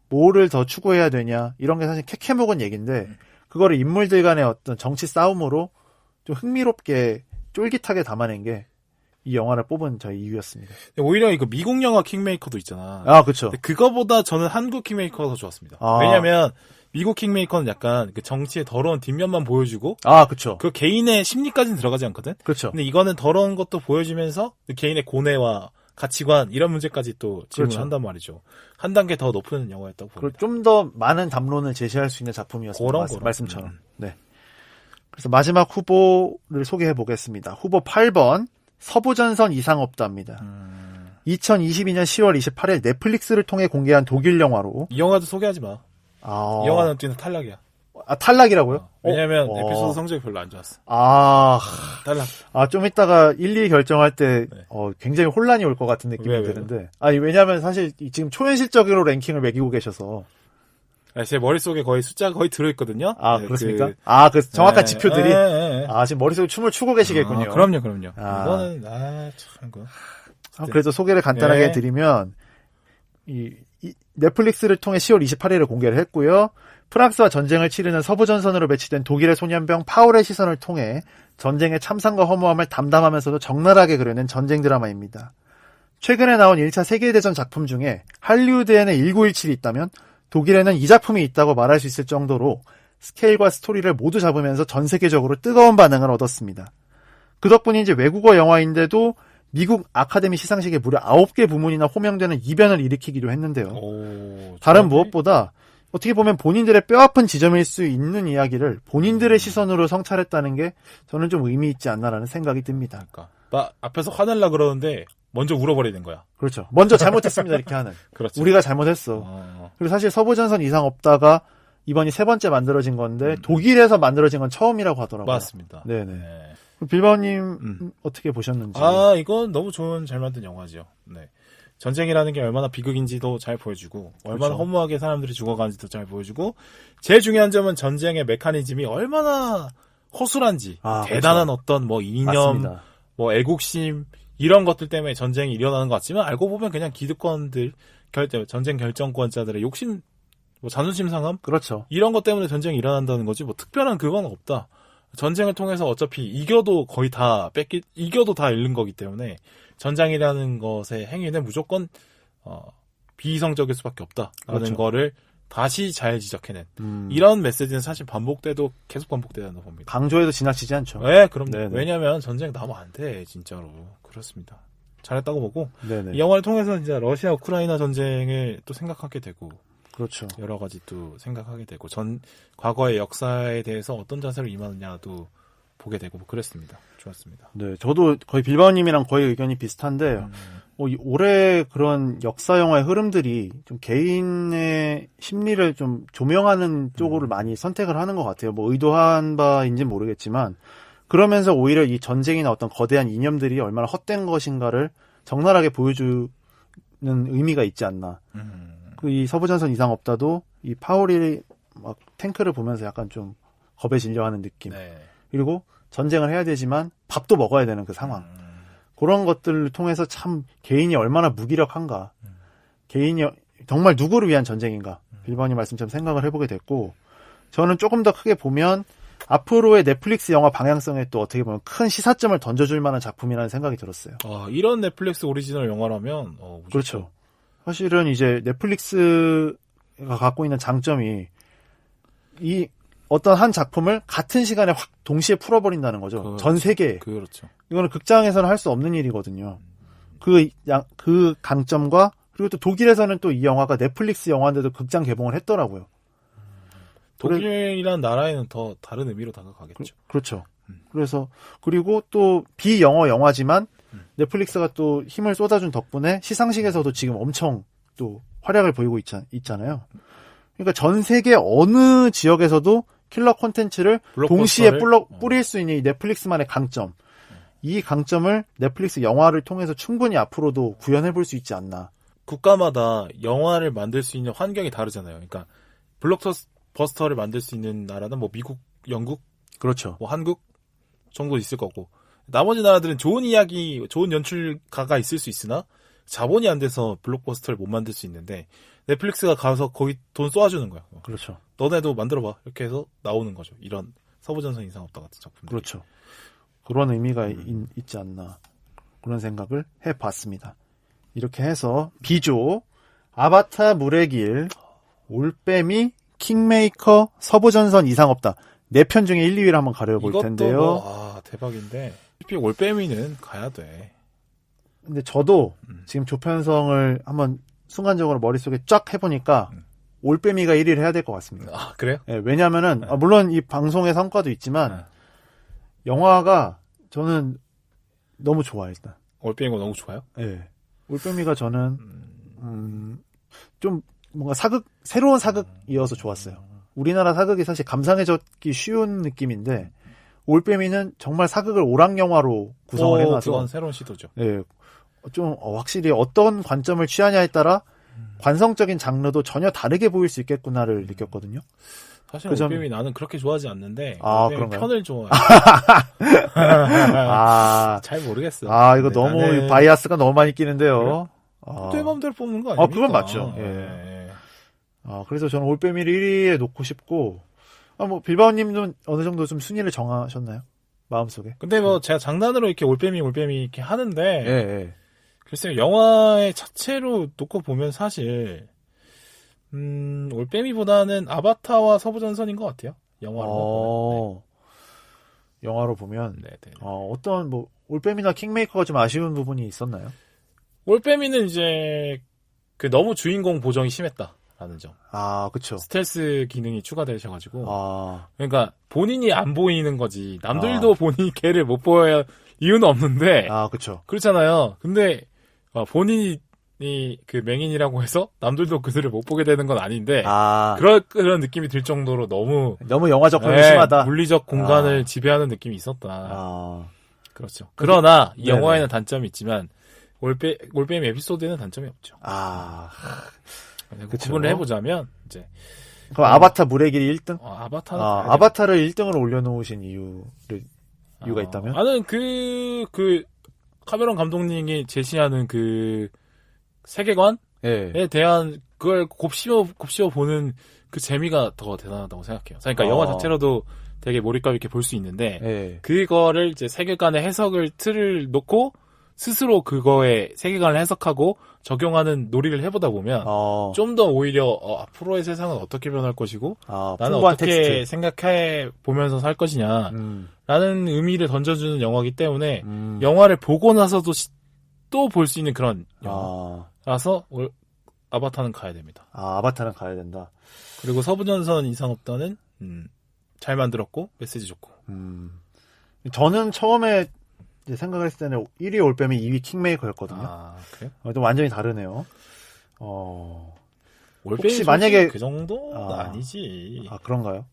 뭐를 더 추구해야 되냐 이런 게 사실 캐캐묵은 얘기인데 그거를 인물들 간의 어떤 정치 싸움으로 좀 흥미롭게 쫄깃하게 담아낸 게 이 영화를 뽑은 저희 이유였습니다. 오히려 이거 미국 영화 킹메이커도 있잖아. 아, 그렇죠. 그거보다 저는 한국 킹메이커가 더 좋았습니다. 왜냐면 미국 킹메이커는 약간 그 정치의 더러운 뒷면만 보여주고, 그렇죠. 그 개인의 심리까지는 들어가지 않거든. 그렇죠. 근데 이거는 더러운 것도 보여주면서 그 개인의 고뇌와 가치관 이런 문제까지 또 질문을 그렇죠. 한단 말이죠. 한 단계 더 높은 영화였다고 봅니다. 좀 더 많은 담론을 제시할 수 있는 작품이었습니다. 말씀처럼. 네. 그래서 마지막 후보를 소개해 보겠습니다. 후보 8번 서부전선 이상 없다입니다. 2022년 10월 28일 넷플릭스를 통해 공개한 독일 영화로. 이 영화도 소개하지 마. 이 영화는 뛰는 탈락이야. 탈락이라고요? 왜냐면 에피소드 성적이 별로 안 좋았어. 탈락. 좀 이따가 1, 2 결정할 때 굉장히 혼란이 올 것 같은 느낌이 드는데. 왜냐면 사실 지금 초현실적으로 랭킹을 매기고 계셔서. 제 머릿속에 거의 숫자가 거의 들어있거든요. 그렇습니까? 그 정확한 지표들이. 지금 머릿속에 춤을 추고 계시겠군요. 그럼요. 이거는, 참, 그래서 소개를 간단하게 드리면, 이 넷플릭스를 통해 10월 28일에 공개를 했고요. 프랑스와 전쟁을 치르는 서부전선으로 배치된 독일의 소년병 파울의 시선을 통해 전쟁의 참상과 허무함을 담담하면서도 적나라하게 그려낸 전쟁 드라마입니다. 최근에 나온 1차 세계대전 작품 중에 할리우드에는 1917이 있다면 독일에는 이 작품이 있다고 말할 수 있을 정도로 스케일과 스토리를 모두 잡으면서 전 세계적으로 뜨거운 반응을 얻었습니다. 그 덕분인지 외국어 영화인데도 미국 아카데미 시상식에 무려 9개 부문이나 호명되는 이변을 일으키기도 했는데요. 다른 무엇보다 어떻게 보면 본인들의 뼈아픈 지점일 수 있는 이야기를 본인들의 시선으로 성찰했다는 게 저는 좀 의미 있지 않나라는 생각이 듭니다. 나 앞에서 화낼라 그러는데 먼저 울어버리는 거야. 그렇죠. 먼저 잘못했습니다 이렇게 하는. 그렇죠. 우리가 잘못했어. 그리고 사실 서부전선 이상 없다가 이번이 3번째 만들어진 건데 독일에서 만들어진 건 처음이라고 하더라고요. 맞습니다. 네네. 빌바오님 어떻게 보셨는지. 이건 너무 좋은 잘 만든 영화죠. 네. 전쟁이라는 게 얼마나 비극인지도 잘 보여주고 얼마나 그렇죠. 허무하게 사람들이 죽어가는지도 잘 보여주고 제일 중요한 점은 전쟁의 메커니즘이 얼마나 허술한지 대단한 그렇죠. 어떤 이념, 맞습니다. 애국심 이런 것들 때문에 전쟁이 일어나는 것 같지만 알고 보면 그냥 기득권들 전쟁 결정권자들의 욕심, 자존심 상함 그렇죠. 이런 것 때문에 전쟁이 일어난다는 거지 특별한 그건 없다. 전쟁을 통해서 어차피 이겨도 이겨도 다 잃는 거기 때문에 전장이라는 것의 행위는 무조건 비이성적일 수밖에 없다라는 그렇죠. 거를 다시 잘 지적해낸 이런 메시지는 사실 계속 반복되다고 봅니다. 강조해도 지나치지 않죠. 네, 그럼 네네. 왜냐하면 전쟁 나면 안 돼, 진짜로. 그렇습니다. 잘했다고 보고 네네. 이 영화를 통해서 진짜 러시아 우크라이나 전쟁을 또 생각하게 되고. 그렇죠. 여러 가지 또 생각하게 되고 과거의 역사에 대해서 어떤 자세로 임하느냐도 보게 되고 그랬습니다. 좋았습니다. 네, 저도 거의 빌바오님이랑 거의 의견이 비슷한데 올해 그런 역사 영화의 흐름들이 좀 개인의 심리를 좀 조명하는 쪽으로 많이 선택을 하는 것 같아요. 의도한 바인지는 모르겠지만 그러면서 오히려 이 전쟁이나 어떤 거대한 이념들이 얼마나 헛된 것인가를 적나라하게 보여주는 의미가 있지 않나. 이 서부전선 이상 없다도 이 파울이 막 탱크를 보면서 약간 좀 겁에 질려하는 느낌. 네. 그리고 전쟁을 해야 되지만 밥도 먹어야 되는 그 상황. 그런 것들을 통해서 참 개인이 얼마나 무기력한가. 개인이 정말 누구를 위한 전쟁인가. 빌바오님 말씀처럼 생각을 해보게 됐고 저는 조금 더 크게 보면 앞으로의 넷플릭스 영화 방향성에 또 어떻게 보면 큰 시사점을 던져줄 만한 작품이라는 생각이 들었어요. 이런 넷플릭스 오리지널 영화라면 그렇죠. 사실은 이제 넷플릭스가 갖고 있는 장점이 이 어떤 한 작품을 같은 시간에 확 동시에 풀어버린다는 거죠. 전 세계에. 그렇죠. 이거는 극장에서는 할 수 없는 일이거든요. 그 강점과 그리고 또 독일에서는 또 이 영화가 넷플릭스 영화인데도 극장 개봉을 했더라고요. 독일이란 나라에는 더 다른 의미로 다가가겠죠. 그렇죠. 그래서 그리고 또 비영어 영화지만 넷플릭스가 또 힘을 쏟아준 덕분에 시상식에서도 지금 엄청 또 활약을 보이고 있잖아요. 그러니까 전 세계 어느 지역에서도 킬러 콘텐츠를 동시에 뿌릴 수 있는 이 넷플릭스만의 강점. 이 강점을 넷플릭스 영화를 통해서 충분히 앞으로도 구현해볼 수 있지 않나. 국가마다 영화를 만들 수 있는 환경이 다르잖아요. 그러니까 블록버스터를 만들 수 있는 나라는 미국, 영국, 그렇죠. 한국 정도 있을 거고 나머지 나라들은 좋은 이야기, 좋은 연출가가 있을 수 있으나 자본이 안 돼서 블록버스터를 못 만들 수 있는데 넷플릭스가 가서 거기 돈 쏘아주는 거야. 그렇죠. 너네도 만들어봐. 이렇게 해서 나오는 거죠. 이런 서부전선 이상 없다 같은 작품들. 그렇죠. 그런 의미가 있지 않나. 그런 생각을 해봤습니다. 이렇게 해서 B조, 아바타, 물의 길, 올빼미, 킹메이커, 서부전선 이상 없다. 4편 중에 1, 2위를 한번 가려볼 텐데요. 대박인데 올빼미는 가야 돼. 근데 저도 지금 조편성을 한번 순간적으로 머릿속에 쫙 해보니까 올빼미가 1위를 해야 될 것 같습니다. 아, 그래요? 네, 왜냐면은 물론 이 방송의 성과도 있지만 영화가 저는 너무 좋아요. 일단 올빼미가 너무 좋아요? 네. 올빼미가 저는 좀 뭔가 새로운 사극이어서 좋았어요. 우리나라 사극이 사실 감상해졌기 쉬운 느낌인데 올빼미는 정말 사극을 오락영화로 구성을 해놔서 그건 새로운 시도죠. 네, 좀 확실히 어떤 관점을 취하냐에 따라 관성적인 장르도 전혀 다르게 보일 수 있겠구나를 느꼈거든요. 사실 올빼미 나는 그렇게 좋아하지 않는데 올빼미 편을 좋아해. 잘 모르겠어. 이거 너무 바이아스가 너무 많이 끼는데요. 내 맘대로 뽑는 거 아닙니까? 그건 맞죠. 예. 그래서 저는 올빼미를 1위에 놓고 싶고 빌바오님은 어느 정도 좀 순위를 정하셨나요? 마음속에. 근데 제가 장난으로 이렇게 올빼미 이렇게 하는데 예. 글쎄요, 영화의 자체로 놓고 보면 사실 올빼미보다는 아바타와 서부전선인 것 같아요. 영화로 보면. 영화로 보면 네네. 어떤 올빼미나 킹메이커가 좀 아쉬운 부분이 있었나요? 올빼미는 이제 너무 주인공 보정이 심했다라는 점. 그쵸. 스텔스 기능이 추가되셔가지고. 그러니까 본인이 안 보이는 거지. 남들도 본인이 걔를 못 보여야 이유는 없는데. 그쵸. 그렇잖아요. 근데 본인이 그 맹인이라고 해서 남들도 그들을 못 보게 되는 건 아닌데 그런 느낌이 들 정도로 너무 영화적 범위 심하다. 물리적 공간을 지배하는 느낌이 있었다. 그렇죠. 그러나 이 영화에는 단점이 있지만 올빼미 에피소드에는 단점이 없죠. 구분을 해보자면 이제 그럼 아바타 물의 길이 1등? 아바타는 아바타를 1등으로 올려놓으신 이유가 있다면? 나는 그 카메론 감독님이 제시하는 그 세계관에 대한 그걸 곱씹어 보는 그 재미가 더 대단하다고 생각해요. 그러니까 영화 자체로도 되게 몰입감 있게 볼 수 있는데 그거를 이제 세계관의 틀을 놓고 스스로 그거의 세계관을 해석하고 적용하는 놀이를 해보다 보면 좀 더 오히려 앞으로의 세상은 어떻게 변할 것이고 나는 어떻게 생각해 보면서 살 것이냐 라는 의미를 던져주는 영화이기 때문에 영화를 보고 나서도 또 볼 수 있는 그런 영화라서 아바타는 가야 됩니다. 아바타는 가야 된다. 그리고 서부전선 이상 없다는 잘 만들었고 메시지 좋고. 저는 처음에 생각을 했을 때는 1위 올빼미, 2위 킹메이커였거든요. 그래요? 좀 완전히 다르네요. 올빼미 만약에 그 정도는 아니지. 그런가요?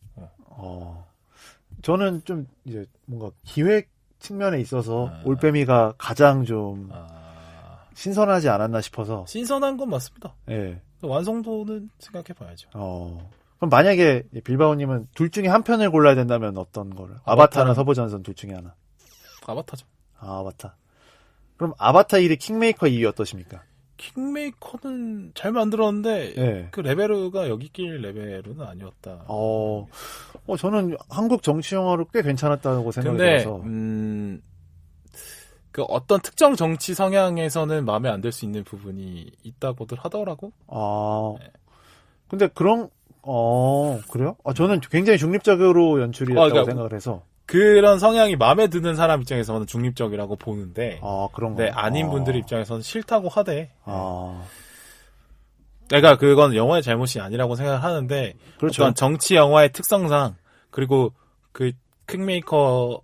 저는 좀 이제 뭔가 기획 측면에 있어서 올빼미가 가장 좀 신선하지 않았나 싶어서. 신선한 건 맞습니다. 네. 완성도는 생각해봐야죠. 그럼 만약에 빌바오님은 둘 중에 한 편을 골라야 된다면 어떤 거를? 아바타나 서부전선 둘 중에 하나. 아바타죠. 아바타. 그럼 아바타 1위, 킹메이커 2위 어떠십니까? 킹메이커는 잘 만들었는데 그 레베ル가 여기 낄 레벨은 아니었다. 저는 한국 정치 영화로 꽤 괜찮았다고 생각이 들어서. 그 어떤 특정 정치 성향에서는 마음에 안 들 수 있는 부분이 있다고들 하더라고. 근데 그래요? 저는 굉장히 중립적으로 연출이었다고 생각을 해서. 그런 성향이 마음에 드는 사람 입장에서는 중립적이라고 보는데, 그런가요? 아닌 분들 입장에서는 싫다고 하대. 내가 그건 영화의 잘못이 아니라고 생각을 하는데, 그렇죠. 어떤 정치 영화의 특성상, 그리고 그 킹메이커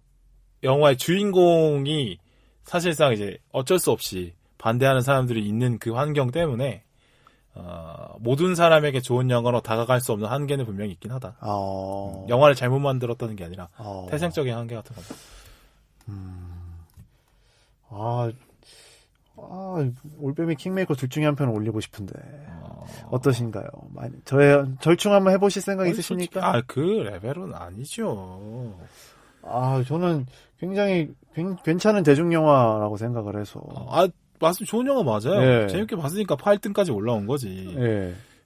영화의 주인공이 사실상 이제 어쩔 수 없이 반대하는 사람들이 있는 그 환경 때문에, 모든 사람에게 좋은 영화로 다가갈 수 없는 한계는 분명히 있긴 하다. 영화를 잘못 만들었다는 게 아니라 태생적인 한계 같은 거다. 올빼미 킹메이커 둘 중에 한 편을 올리고 싶은데 어떠신가요? 절충 한번 해보실 생각 있으십니까? 그 레벨은 아니죠. 저는 굉장히 괜찮은 대중영화라고 생각을 해서. 맞습니다. 좋은 영화 맞아요. 재밌게 봤으니까 8등까지 올라온 거지.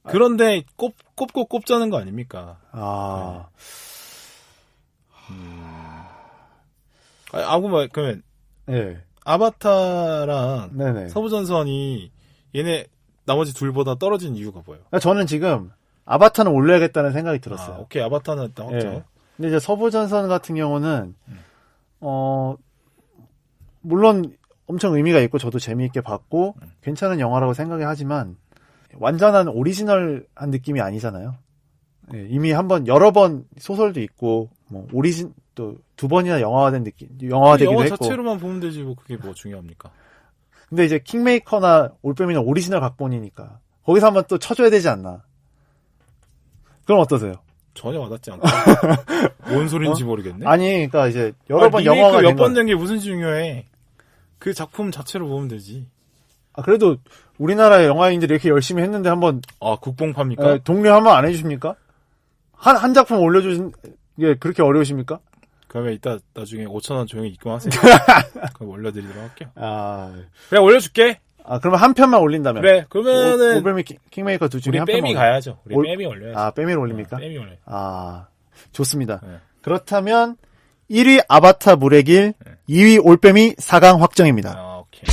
그런데 꼽고 꼽자는 거 아닙니까? 그러면 아바타랑 네네. 서부전선이 얘네 나머지 둘보다 떨어진 이유가 뭐예요? 저는 지금 아바타는 올려야겠다는 생각이 들었어요. 오케이, 아바타는 일단 확정. 네. 근데 이제 서부전선 같은 경우는 물론 엄청 의미가 있고 저도 재미있게 봤고 괜찮은 영화라고 생각이 하지만 완전한 오리지널한 느낌이 아니잖아요. 네, 이미 여러 번 소설도 있고 뭐 또 2번이나 영화화되기도 영화 했고. 자체로만 보면 되지 뭐 그게 뭐 중요합니까? 근데 이제 킹메이커나 올빼미는 오리지널 각본이니까 거기서 한번 또 쳐줘야 되지 않나. 그럼 어떠세요? 전혀 와닿지 않고 뭔 소린지 모르겠네. 아니 그러니까 이제 여러 번 영화가 몇 번 된 게 무슨 중요해. 그 작품 자체로 보면 되지. 그래도 우리나라의 영화인들이 이렇게 열심히 했는데 한번 국뽕팝니까? 독려 한번 안 해주십니까? 한 작품 올려주신 게 그렇게 어려우십니까? 그러면 이따 나중에 5,000원 조용히 입금하세요. 그럼 올려드리도록 할게요. 그래 올려줄게. 그러면 한 편만 올린다면. 그래. 그러면은 올빼미 킹메이커 둘 중에 한 편만. 빼미 가야죠. 우리 빼미 올려야죠. 빼미를 올립니까? 빼미 올려. 좋습니다. 네. 그렇다면 1위 아바타 물의 길, 2위 올빼미 4강 확정입니다. 오케이.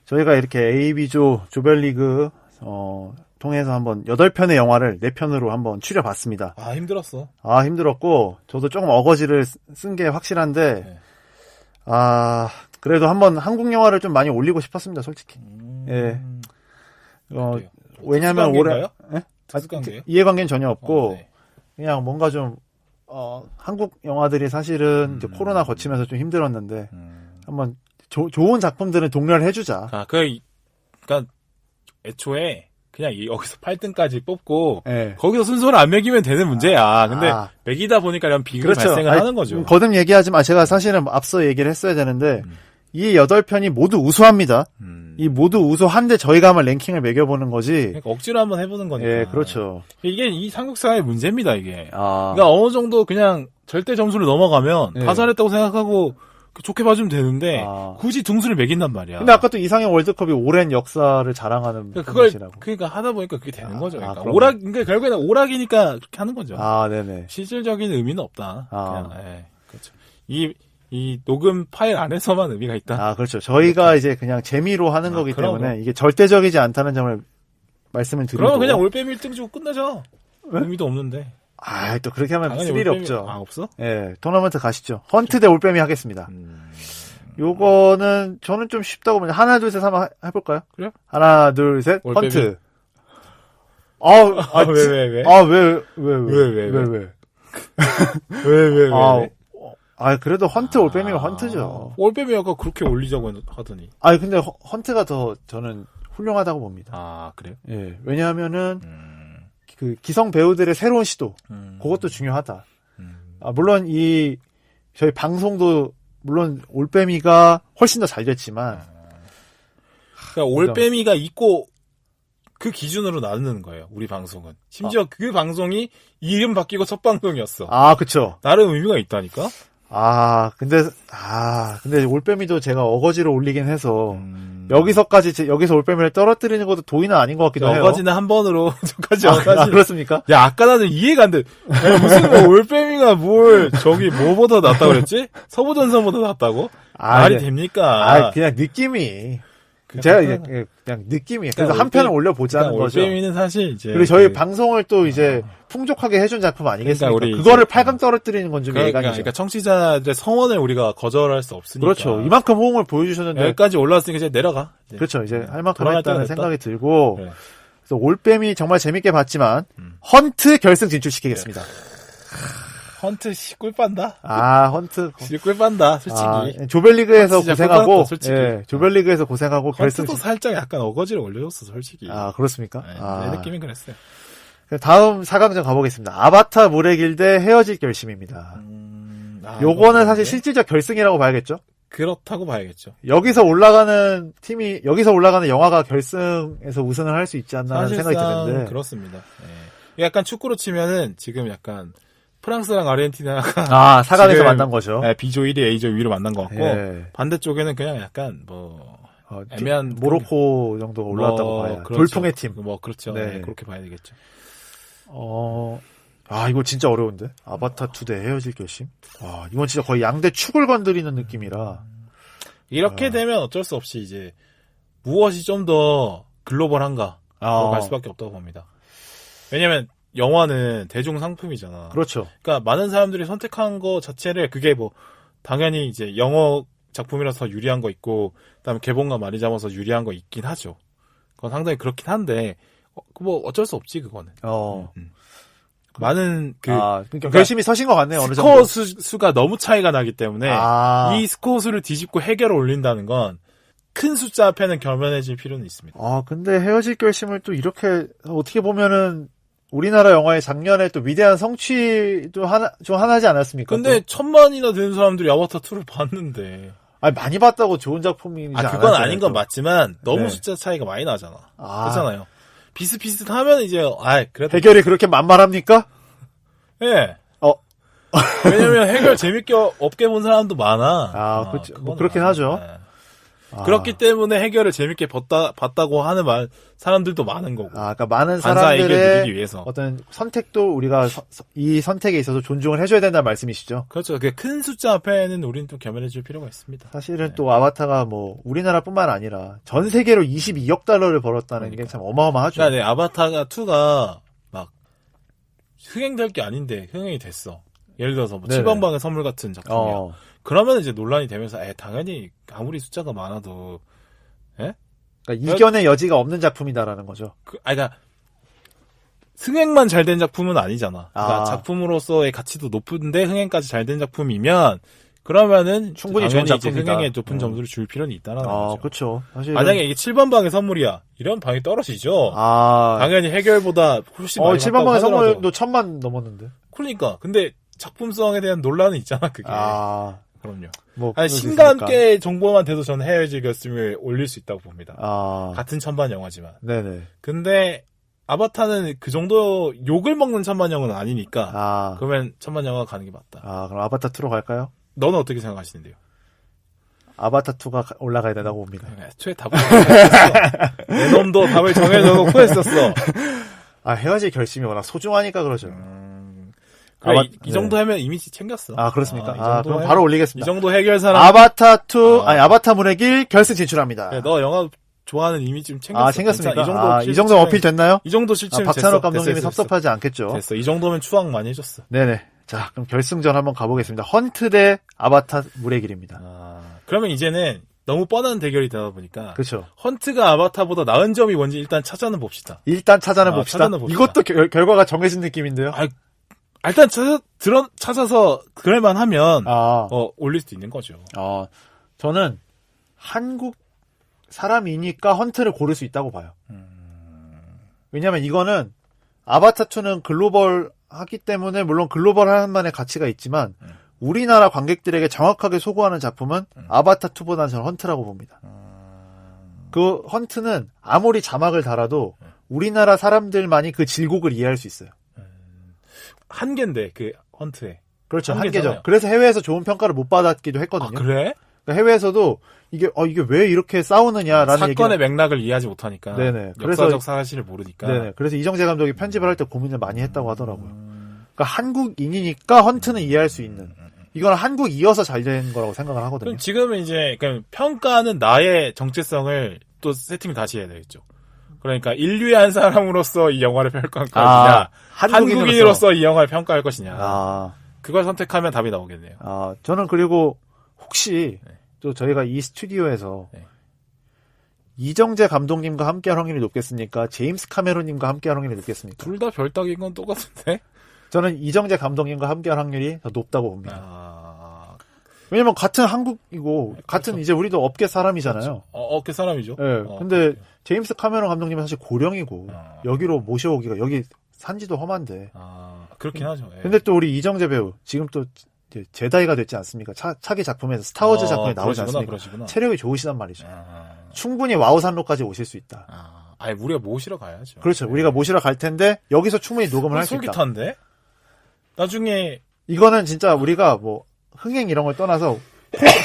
저희가 이렇게 AB조 조별리그 통해서 한번 8편의 영화를 4편으로 한번 추려봤습니다. 힘들었어. 힘들었고 저도 조금 어거지를 쓴 게 확실한데 네. 그래도 한번 한국 영화를 좀 많이 올리고 싶었습니다, 솔직히. 예. 왜냐하면 올해 이해관계는 전혀 없고 네. 그냥 뭔가 좀 한국 영화들이 사실은 이제 코로나 거치면서 좀 힘들었는데 한번 좋은 작품들은 독려를 해주자. 그러니까 애초에 그냥 여기서 8등까지 뽑고 네. 거기서 순서를 안 매기면 되는 문제야. 근데 매기다 보니까 이런 비극이 그렇죠. 발생을 하는 거죠. 거듭 얘기하지만 제가 사실은 앞서 얘기를 했어야 되는데 이 8편이 모두 우수합니다. 이 모두 우수한데 저희가 한번 랭킹을 매겨보는 거지. 그러니까 억지로 한번 해보는 거니까. 예, 그렇죠. 이게 이 삼국사의 문제입니다, 이게. 그러니까 어느 정도 그냥 절대 점수를 넘어가면 다 잘했다고 생각하고 좋게 봐주면 되는데 굳이 등수를 매긴단 말이야. 근데 아까 또 이상형 월드컵이 오랜 역사를 자랑하는 것이라고. 그러니까 하다 보니까 그게 되는 거죠. 그러니까 그러니까 결국에는 오락이니까 그렇게 하는 거죠. 네네. 실질적인 의미는 없다. 그냥, 그렇죠. 이 녹음 파일 안에서만 의미가 있다. 그렇죠. 저희가 이제 그냥 재미로 하는 거기 때문에 이게 절대적이지 않다는 점을 말씀을 드리고. 그러면 그냥 올빼미 1등 주고 끝내죠. 의미도 없는데. 또 그렇게 하면 스릴이 없죠. 없어? 예, 토너먼트 가시죠. 헌트 대 올빼미 하겠습니다. 요거는 저는 좀 쉽다고 봅니다. 하나, 둘, 셋 한번 해볼까요? 그래요? 하나, 둘, 셋, 올빼미. 헌트. 왜? 그래도 헌트, 올빼미가 헌트죠. 올빼미 아까 그렇게 올리자고 하더니. 근데 헌트가 더 저는 훌륭하다고 봅니다. 그래요? 예, 왜냐하면은, 그 기성 배우들의 새로운 시도 그것도 중요하다. 물론 저희 방송도 물론 올빼미가 훨씬 더 잘 됐지만 그러니까 올빼미가 있고 그 기준으로 나누는 거예요. 우리 방송은 심지어 그 방송이 이름 바뀌고 첫 방송이었어. 그쵸. 나름 의미가 있다니까. 근데 올빼미도 제가 어거지로 올리긴 해서 여기서 올빼미를 떨어뜨리는 것도 도의는 아닌 것 같기도 해요. 어거지는 한 번으로 저까지 어거지. 그렇습니까? 야, 아까 나는 이해가 안 돼. 무슨 올빼미가 뭐보다 낫다고 그랬지? 서부전선보다 낫다고? 말이 됩니까? 그냥 느낌이. 제가 그냥 느낌이. 그래서 한 편을 올려보자는 거죠. 올빼미는 사실 이제. 그리고 저희 방송을 또 이제 풍족하게 해준 작품 아니겠습니까? 그러니까 그거를 8강 떨어뜨리는 건 좀 예간이죠. 그러니까 청취자들의 성원을 우리가 거절할 수 없으니까. 그렇죠. 이만큼 호응을 보여주셨는데. 여기까지 올라왔으니까 이제 내려가. 그렇죠. 이제 할 만큼 했다는 생각이 들고. 그래서 올빼미 정말 재밌게 봤지만, 헌트 결승 진출시키겠습니다. 헌트 꿀빤다. 헌트. 꿀빤다, 솔직히. 조별리그에서 고생하고. 꿀빤다, 솔직히. 조별리그에서 고생하고 결승. 헌트도 살짝 약간 어거지를 올려줬어, 솔직히. 그렇습니까? 내 느낌은 그랬어요. 다음 4강전 가보겠습니다. 아바타 물의 길 대 헤어질 결심입니다. 요거는 사실 실질적 결승이라고 봐야겠죠? 그렇다고 봐야겠죠. 여기서 올라가는 영화가 결승에서 우승을 할 수 있지 않나 하는 생각이 드는데. 그렇습니다. 약간 축구로 치면은 지금 약간 프랑스랑 아르헨티나가 4강에서 만난 거죠. B조 1위, A조 2위로 만난 것 같고 반대쪽에는 그냥 약간 애매한 모로코 정도가 올라왔다고 봐야. 돌풍의 팀. 그렇죠. 그렇게 봐야 되겠죠. 아, 이거 진짜 어려운데? 아바타 2 대 헤어질 결심? 와, 이건 진짜 거의 양대 축을 건드리는 느낌이라. 이렇게 되면 어쩔 수 없이 이제 무엇이 좀 더 글로벌한가 갈 수밖에 없다고 봅니다. 왜냐면 영화는 대중 상품이잖아. 그렇죠. 그러니까 많은 사람들이 선택한 거 자체를 그게 뭐 당연히 이제 영어 작품이라서 유리한 거 있고 그다음에 개봉과 많이 잡아서 유리한 거 있긴 하죠. 그건 상당히 그렇긴 한데 뭐 어쩔 수 없지 그거는. 많은 그러니까 결심이 서신 것 같네요. 어느 스코어 정도. 수가 너무 차이가 나기 때문에 이 스코어 수를 뒤집고 해결을 올린다는 건 큰 숫자 앞에는 겸연해질 필요는 있습니다. 근데 헤어질 결심을 또 이렇게 어떻게 보면은 우리나라 영화의 작년에 또 위대한 성취도 좀 하나지 않았습니까? 근데 1000만이나 되는 사람들이 아바타 2를 봤는데. 아니, 많이 봤다고 좋은 작품이지 않아요. 그건 아닌 건 맞지만 너무 숫자 차이가 많이 나잖아. 그렇잖아요. 비슷비슷하면 이제 그래도 해결이 그렇게 만만합니까? 예. 왜냐면 해결 재밌게 없게 본 사람도 많아. 그렇죠. 뭐 그렇긴 하죠. 네. 그렇기 때문에 해결을 재밌게 봤다고 하는 사람들도 많은 거고. 그러니까 많은 사람들의 위해서. 어떤 선택도 우리가 이 선택에 있어서 존중을 해줘야 된다는 말씀이시죠? 그렇죠. 큰 숫자 앞에는 우리는 또 겸연해줄 필요가 있습니다. 사실은 또 아바타가 뭐 우리나라뿐만 아니라 전 세계로 22억 달러를 벌었다는 게 참 어마어마하죠. 그러니까 아바타가 2가 막 흥행될 게 아닌데 흥행이 됐어. 예를 들어서 뭐 7번방의 선물 같은 작품이야. 그러면 이제 논란이 되면서 당연히 아무리 숫자가 많아도 그러니까 이견의 여지가 없는 작품이다라는 거죠. 그러니까 흥행만 잘 된 작품은 아니잖아. 그러니까 작품으로서의 가치도 높은데 흥행까지 잘 된 작품이면 그러면은 충분히 좋은 작품이다. 흥행에 높은 점수를 줄 필요는 있다라는 거죠. 그렇죠. 사실은... 만약에 이게 7번방의 선물이야. 이런 방이 떨어지죠. 당연히 해결보다 훨씬 많이 7번방의 선물도 1000만 넘었는데. 그러니까. 근데 작품성에 대한 논란은 있잖아, 그게. 그럼요. 신과 함께 정보만 돼도 저는 헤어질 결심을 올릴 수 있다고 봅니다. 같은 천만 영화지만. 네네. 근데 아바타는 그 정도 욕을 먹는 천만 영화는 아니니까. 그러면 천만 영화 가는 게 맞다. 그럼 아바타 2로 갈까요? 너는 어떻게 생각하시는데요? 아바타 2가 올라가야 된다고 봅니다. 애초에 답을 정했어. 내 놈도 답을 정해놓고 했었어. 헤어질 결심이 워낙 소중하니까 그러죠. 그래, 이 정도 하면 이미지 챙겼어. 그렇습니까? 그럼 바로 올리겠습니다. 이 정도 해결사람. 아바타 2, 아바타문의 길 결승 진출합니다. 그래, 너 영화 좋아하는 이미지 좀 챙겼어. 챙겼습니까? 이 정도 어필 됐나요? 이 정도 실체는 박찬욱 감독님이 섭섭하지 않겠죠? 됐어. 이 정도면 추앙 많이 해줬어. 네네. 자, 그럼 결승전 한번 가보겠습니다. 헌트 대 아바타문의 길입니다. 그러면 이제는 너무 뻔한 대결이 되다 보니까. 그렇죠. 헌트가 아바타보다 나은 점이 뭔지 일단 찾아는 봅시다. 봅시다. 이것도 결과가 정해진 느낌인데요. 일단 찾아서 그럴만 하면 올릴 수도 있는 거죠. 저는 한국 사람이니까 헌트를 고를 수 있다고 봐요. 왜냐면 이거는 아바타 2는 글로벌 하기 때문에 물론 글로벌 한만의 가치가 있지만 우리나라 관객들에게 정확하게 소구하는 작품은 아바타 2보다는 저는 헌트라고 봅니다. 그 헌트는 아무리 자막을 달아도 우리나라 사람들만이 그 질곡을 이해할 수 있어요. 한계인데 그 헌트에. 그렇죠. 한계죠. 그래서 해외에서 좋은 평가를 못 받았기도 했거든요. 그래? 그러니까 해외에서도 이게 왜 이렇게 싸우느냐라는 사건의 맥락을 이해하지 못하니까. 네네. 역사적 사실을 모르니까. 네네. 그래서 이정재 감독이 편집을 할 때 고민을 많이 했다고 하더라고요. 그러니까 한국인이니까 헌트는 이해할 수 있는. 이건 한국이어서 잘 된 거라고 생각을 하거든요. 그럼 지금은 이제 그러니까 평가는 나의 정체성을 또 세팅을 다시 해야 되겠죠. 그러니까 인류의 한 사람으로서 이 영화를 평가할 것이냐, 한국인으로서 이 영화를 평가할 것이냐. 그걸 선택하면 답이 나오겠네요. 저는 그리고 혹시 또 저희가 이 스튜디오에서 이정재 감독님과 함께할 확률이 높겠습니까? 제임스 카메론님과 함께할 확률이 높겠습니까? 둘 다 별따기인 건 똑같은데? 저는 이정재 감독님과 함께할 확률이 더 높다고 봅니다. 왜냐면 같은 한국이고 같은 이제 우리도 업계 사람이잖아요. 그렇죠. 업계 사람이죠. 네. 근데 제임스 카메론 감독님은 사실 고령이고 여기로 모셔오기가 여기 산지도 험한데. 그렇긴 하죠. 근데 또 우리 이정재 배우 지금 또 제다이가 됐지 않습니까? 차기 작품에서 스타워즈 작품에 나오지 않습니까? 그러시구나. 체력이 좋으시단 말이죠. 충분히 와우산로까지 오실 수 있다. 우리가 모시러 가야죠. 그렇죠. 우리가 모시러 갈 텐데 여기서 충분히 녹음을 할 수 있다. 솔깃한데? 나중에 이거는 진짜 우리가 뭐 흥행 이런 걸 떠나서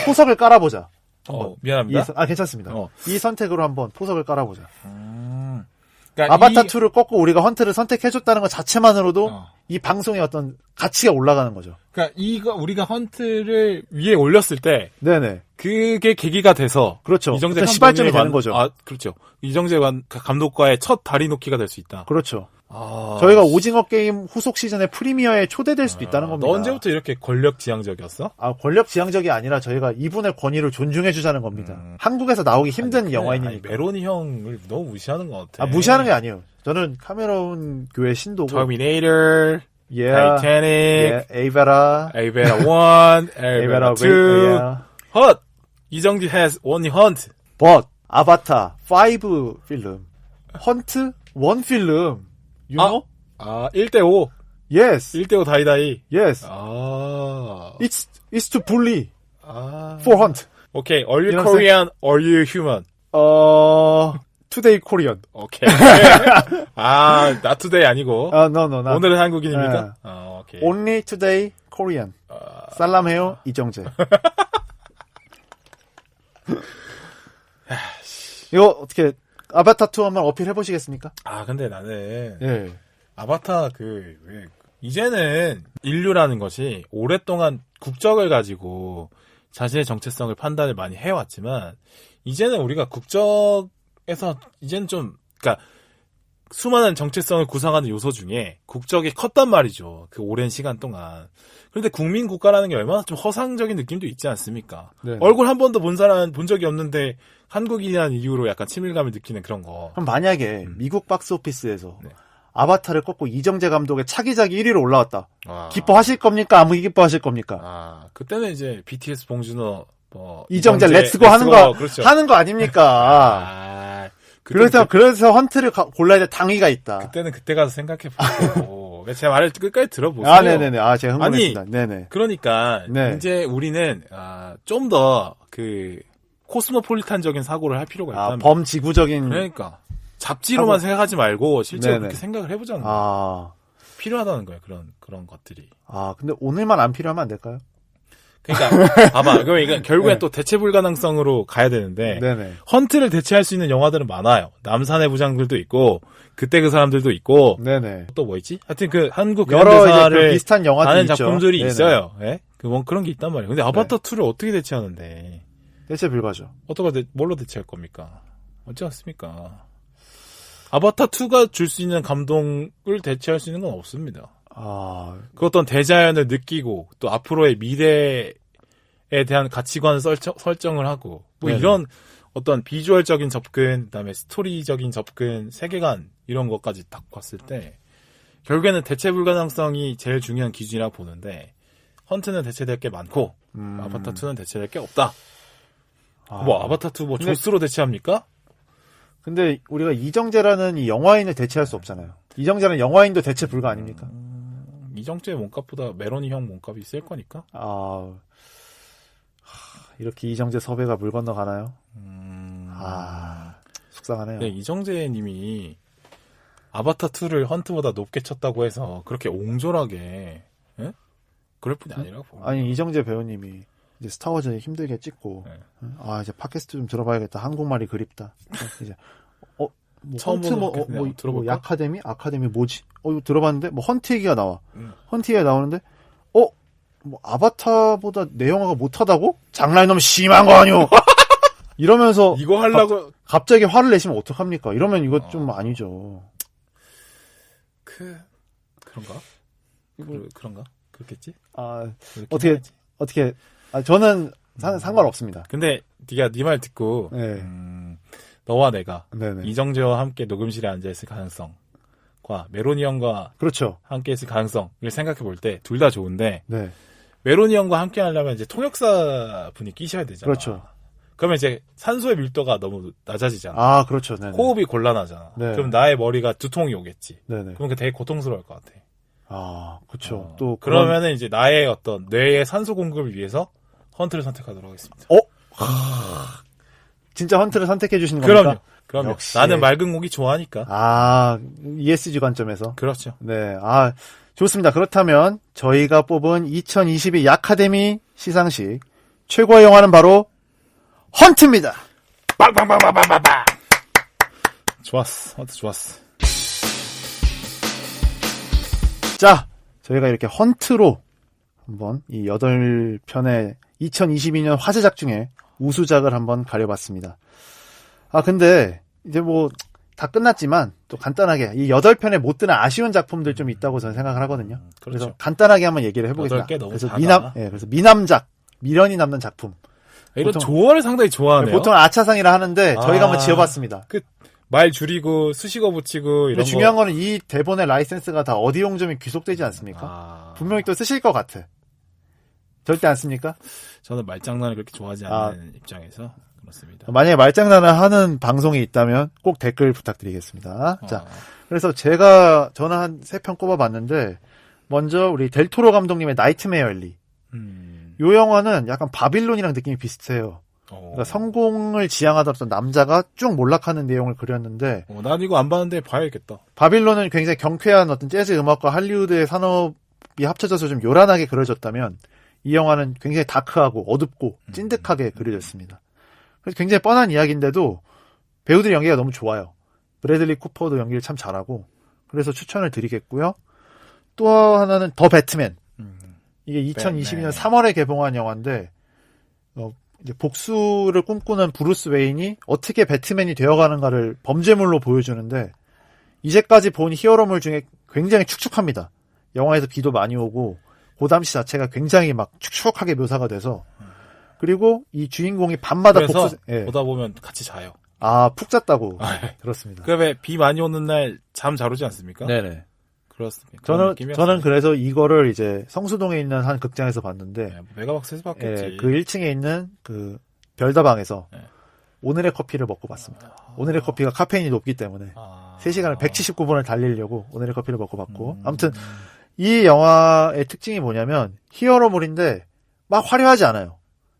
포석을 깔아보자. 미안합니다. 괜찮습니다. 이 선택으로 한번 포석을 깔아보자. 그러니까 아바타2를 꺾고 우리가 헌트를 선택해줬다는 것 자체만으로도 이 방송의 어떤 가치가 올라가는 거죠. 그러니까 우리가 헌트를 위에 올렸을 때. 네네. 그게 계기가 돼서. 그렇죠. 이정재 시발점이 되는 거죠. 그렇죠. 이정재 감독과의 첫 다리 놓기가 될 수 있다. 그렇죠. 저희가 오징어 게임 후속 시즌의 프리미어에 초대될 수도 있다는 겁니다. 너 언제부터 이렇게 권력지향적이었어? 권력지향적이 아니라 저희가 이분의 권위를 존중해주자는 겁니다. 한국에서 나오기 힘든 영화인이니까. 메로니 형을 너무 무시하는 것 같아. 무시하는 게 아니에요. 저는 카메론 교회 신도고. 터미네이터, 타이타닉, 에이베라 1, 에이베라 2, 헛! 이정재 has only hunt. But 아바타 5 필름, 헌트 1 필름. You know? 1대5. Yes. 1대5 다이다이. Yes. It's to bully. For hunt. Okay. Are you Korean or are you human? Today Korean. Okay. not today 아니고. No. 오늘은 한국인입니까? Okay. Only today Korean. 살람해요 이정재. 이거 어떻게 아바타2 한번 어필해 보시겠습니까? 근데 나는 아바타 이제는 인류라는 것이 오랫동안 국적을 가지고 자신의 정체성을 판단을 많이 해왔지만 이제는 우리가 국적에서 이제는 그러니까 수많은 정체성을 구성하는 요소 중에 국적이 컸단 말이죠. 그 오랜 시간 동안. 그런데 국민 국가라는 게 얼마나 좀 허상적인 느낌도 있지 않습니까? 네. 얼굴 한 번도 본 적이 없는데 한국인이라는 이유로 약간 친밀감을 느끼는 그런 거. 그럼 만약에 미국 박스오피스에서 아바타를 꺾고 이정재 감독의 차기작이 1위로 올라왔다. 기뻐하실 겁니까? 안 기뻐하실 겁니까? 그때는 이제 BTS 봉준호 이정재 렛츠고 하는 거 아닙니까? 그래서 헌트를 골라야 될 당위가 있다. 그때는 그때 가서 생각해보고. 제 말을 끝까지 들어보세요. 네네네. 제가 흥분했습니다. 네네. 그러니까, 이제 우리는, 좀 더, 코스모폴리탄적인 사고를 할 필요가 있다. 범지구적인. 그러니까. 잡지로만 생각하지 말고, 실제로 그렇게 생각을 해보자는 거야. 필요하다는 거야, 그런 것들이. 근데 오늘만 안 필요하면 안 될까요? 그러니까 봐봐. 그러니까 결국엔 또 대체 불가능성으로 가야 되는데 헌트를 대체할 수 있는 영화들은 많아요. 남산의 부장들도 있고 그때 그 사람들도 있고 또 뭐 있지? 하여튼 한국 여러 비슷한 영화들이 많은 작품들이 있어요. 예? 그런 게 있단 말이에요. 근데 아바타 2를 어떻게 대체하는데? 대체 불가죠. 뭘로 대체할 겁니까? 어찌 않습니까? 아바타 2가 줄 수 있는 감동을 대체할 수 있는 건 없습니다. 그 어떤 대자연을 느끼고 또 앞으로의 미래에 대한 가치관을 설정을 하고 이런 어떤 비주얼적인 접근, 그다음에 스토리적인 접근, 세계관 이런 것까지 딱 봤을 때 결국에는 대체 불가능성이 제일 중요한 기준이라고 보는데 헌트는 대체될 게 많고 아바타 2는 대체될 게 없다. 아바타 2 조스로 대체합니까? 근데 우리가 이정재라는 이 영화인을 대체할 수 없잖아요. 이정재는 영화인도 대체 불가 아닙니까? 이정재의 몸값보다 메로니 형 몸값이 셀 거니까. 이렇게 이정재 섭외가 물 건너 가나요? 속상하네요. 네, 이정재 님이 아바타 2를 헌트보다 높게 쳤다고 해서 그렇게 옹졸하게 그럴 뿐이 아니라고 봅니다. 아니 이정재 배우님이 이제 스타워즈 힘들게 찍고 이제 팟캐스트 좀 들어봐야겠다. 한국말이 그립다. 이제 처음 보는 들어볼까? 아카데미 뭐지? 이거 들어봤는데 헌트 얘기가 나와. 헌트 얘기가 나오는데 아바타보다 내 영화가 못하다고? 장난이 너무 심한 거 아니오? 이러면서 이거 하려고 갑자기 화를 내시면 어떡합니까? 이러면 이거 좀 아니죠. 그런가? 그런가? 그렇겠지? 어떻게 저는 상관없습니다. 근데 네가 네 말 듣고 너와 내가 이정재와 함께 녹음실에 앉아있을 가능성과 메로니 형과 그렇죠. 함께 있을 가능성을 생각해 볼 때 둘 다 좋은데 메로니 형과 함께 하려면 이제 통역사 분이 끼셔야 되잖아. 그렇죠. 그러면 이제 산소의 밀도가 너무 낮아지잖아. 그렇죠. 네네. 호흡이 곤란하잖아. 그럼 나의 머리가 두통이 오겠지. 네네. 그럼 되게 고통스러울 것 같아. 그렇죠. 또 그러면은 이제 나의 어떤 뇌의 산소 공급을 위해서 헌트를 선택하도록 하겠습니다. 진짜 헌트를 선택해 주시는 겁니까? 그럼요. 역시. 나는 맑은 고기 좋아하니까. ESG 관점에서. 그렇죠. 네. 좋습니다. 그렇다면 저희가 뽑은 2022 아카데미 시상식 최고의 영화는 바로 헌트입니다. 빵빵빵빵빵빵. 좋았어. 헌트 좋았어. 자, 저희가 이렇게 헌트로 한번 이 8편의 2022년 화제작 중에 우수작을 한번 가려봤습니다. 근데 이제 뭐 다 끝났지만 또 간단하게 이 8편에 못 드는 아쉬운 작품들 좀 있다고 저는 생각을 하거든요. 그렇죠. 그래서 간단하게 한번 얘기를 해보겠습니다. 8개 너무 그래서 작아. 그래서 미남작, 미련이 남는 작품. 이런 조어를 상당히 좋아하네요. 보통 아차상이라 하는데 저희가 한번 지어봤습니다. 말 줄이고 수식어 붙이고 이런 거. 중요한 거는 이 대본의 라이센스가 다 어디 용점이 귀속되지 않습니까? 분명히 또 쓰실 것 같아. 절대 안 씁니까? 저는 말장난을 그렇게 좋아하지 않는 입장에서 그렇습니다. 만약에 말장난을 하는 방송이 있다면 꼭 댓글 부탁드리겠습니다. 자, 그래서 저는 한 3편 꼽아봤는데 먼저 우리 델토로 감독님의 나이트메어 엘리. 요 영화는 약간 바빌론이랑 느낌이 비슷해요. 그러니까 성공을 지향하던 어떤 남자가 쭉 몰락하는 내용을 그렸는데 난 이거 안 봤는데 봐야겠다. 바빌론은 굉장히 경쾌한 어떤 재즈 음악과 할리우드의 산업이 합쳐져서 좀 요란하게 그려졌다면 이 영화는 굉장히 다크하고 어둡고 찐득하게 그려졌습니다. 그래서 굉장히 뻔한 이야기인데도 배우들 연기가 너무 좋아요. 브래들리 쿠퍼도 연기를 참 잘하고 그래서 추천을 드리겠고요. 또 하나는 더 배트맨. 이게 2022년 3월에 개봉한 영화인데 이제 복수를 꿈꾸는 브루스 웨인이 어떻게 배트맨이 되어가는가를 범죄물로 보여주는데 이제까지 본 히어로물 중에 굉장히 축축합니다. 영화에서 비도 많이 오고 고담시 자체가 굉장히 막 축축하게 묘사가 돼서 그리고 이 주인공이 밤마다 보다 보면 같이 자요. 푹 잤다고 들었습니다. 왜 비 많이 오는 날 잠 잘 오지 않습니까? 네네. 그렇습니다. 저는 그래서 이거를 이제 성수동에 있는 한 극장에서 봤는데 메가박스에서 봤겠지. 그 1층에 있는 그 별다방에서 오늘의 커피를 먹고 봤습니다. 오늘의 커피가 카페인이 높기 때문에 3시간을 179분을 달리려고 오늘의 커피를 먹고 봤고 아무튼 이 영화의 특징이 뭐냐면 히어로물인데 막 화려하지 않아요.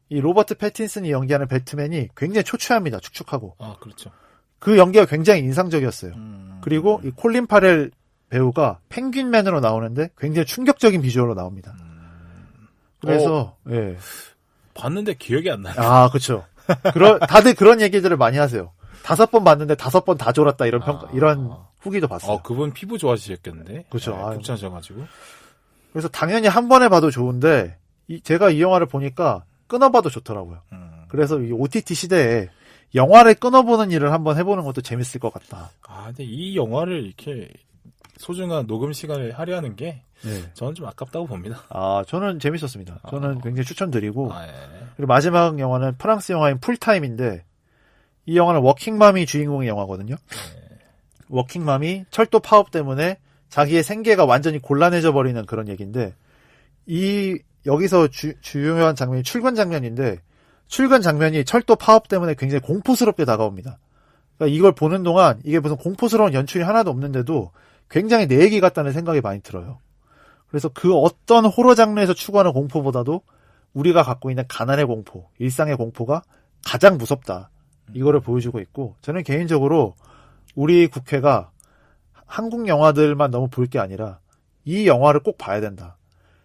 이 로버트 패틴슨이 연기하는 배트맨이 굉장히 초췌합니다. 축축하고. 그렇죠. 그 연기가 굉장히 인상적이었어요. 그리고 이 콜린 파렐 배우가 펭귄맨으로 나오는데 굉장히 충격적인 비주얼로 나옵니다. 그래서 봤는데 기억이 안 나요. 그렇죠. 다들 그런 얘기들을 많이 하세요. 5번 봤는데 5번 다 졸았다 이런 이런 후기도 봤어요. 그분 피부 좋아지셨겠는데. 그렇죠. 괜찮으셔가지고. 그래서 당연히 한 번에 봐도 좋은데 제가 이 영화를 보니까 끊어봐도 좋더라고요. 그래서 이 OTT 시대에 영화를 끊어보는 일을 한번 해보는 것도 재밌을 것 같다. 근데 이 영화를 이렇게 소중한 녹음 시간을 할애하는 게 저는 좀 아깝다고 봅니다. 저는 재밌었습니다. 저는 굉장히 추천드리고 그리고 마지막 영화는 프랑스 영화인 풀타임인데 이 영화는 워킹맘이 주인공의 영화거든요. 워킹맘이 철도 파업 때문에 자기의 생계가 완전히 곤란해져 버리는 그런 얘기인데 여기서 주요한 장면이 출근 장면인데 출근 장면이 철도 파업 때문에 굉장히 공포스럽게 다가옵니다. 그러니까 이걸 보는 동안 이게 무슨 공포스러운 연출이 하나도 없는데도 굉장히 내 얘기 같다는 생각이 많이 들어요. 그래서 그 어떤 호러 장르에서 추구하는 공포보다도 우리가 갖고 있는 가난의 공포, 일상의 공포가 가장 무섭다. 이거를 보여주고 있고 저는 개인적으로 우리 국회가 한국 영화들만 너무 볼 게 아니라 이 영화를 꼭 봐야 된다.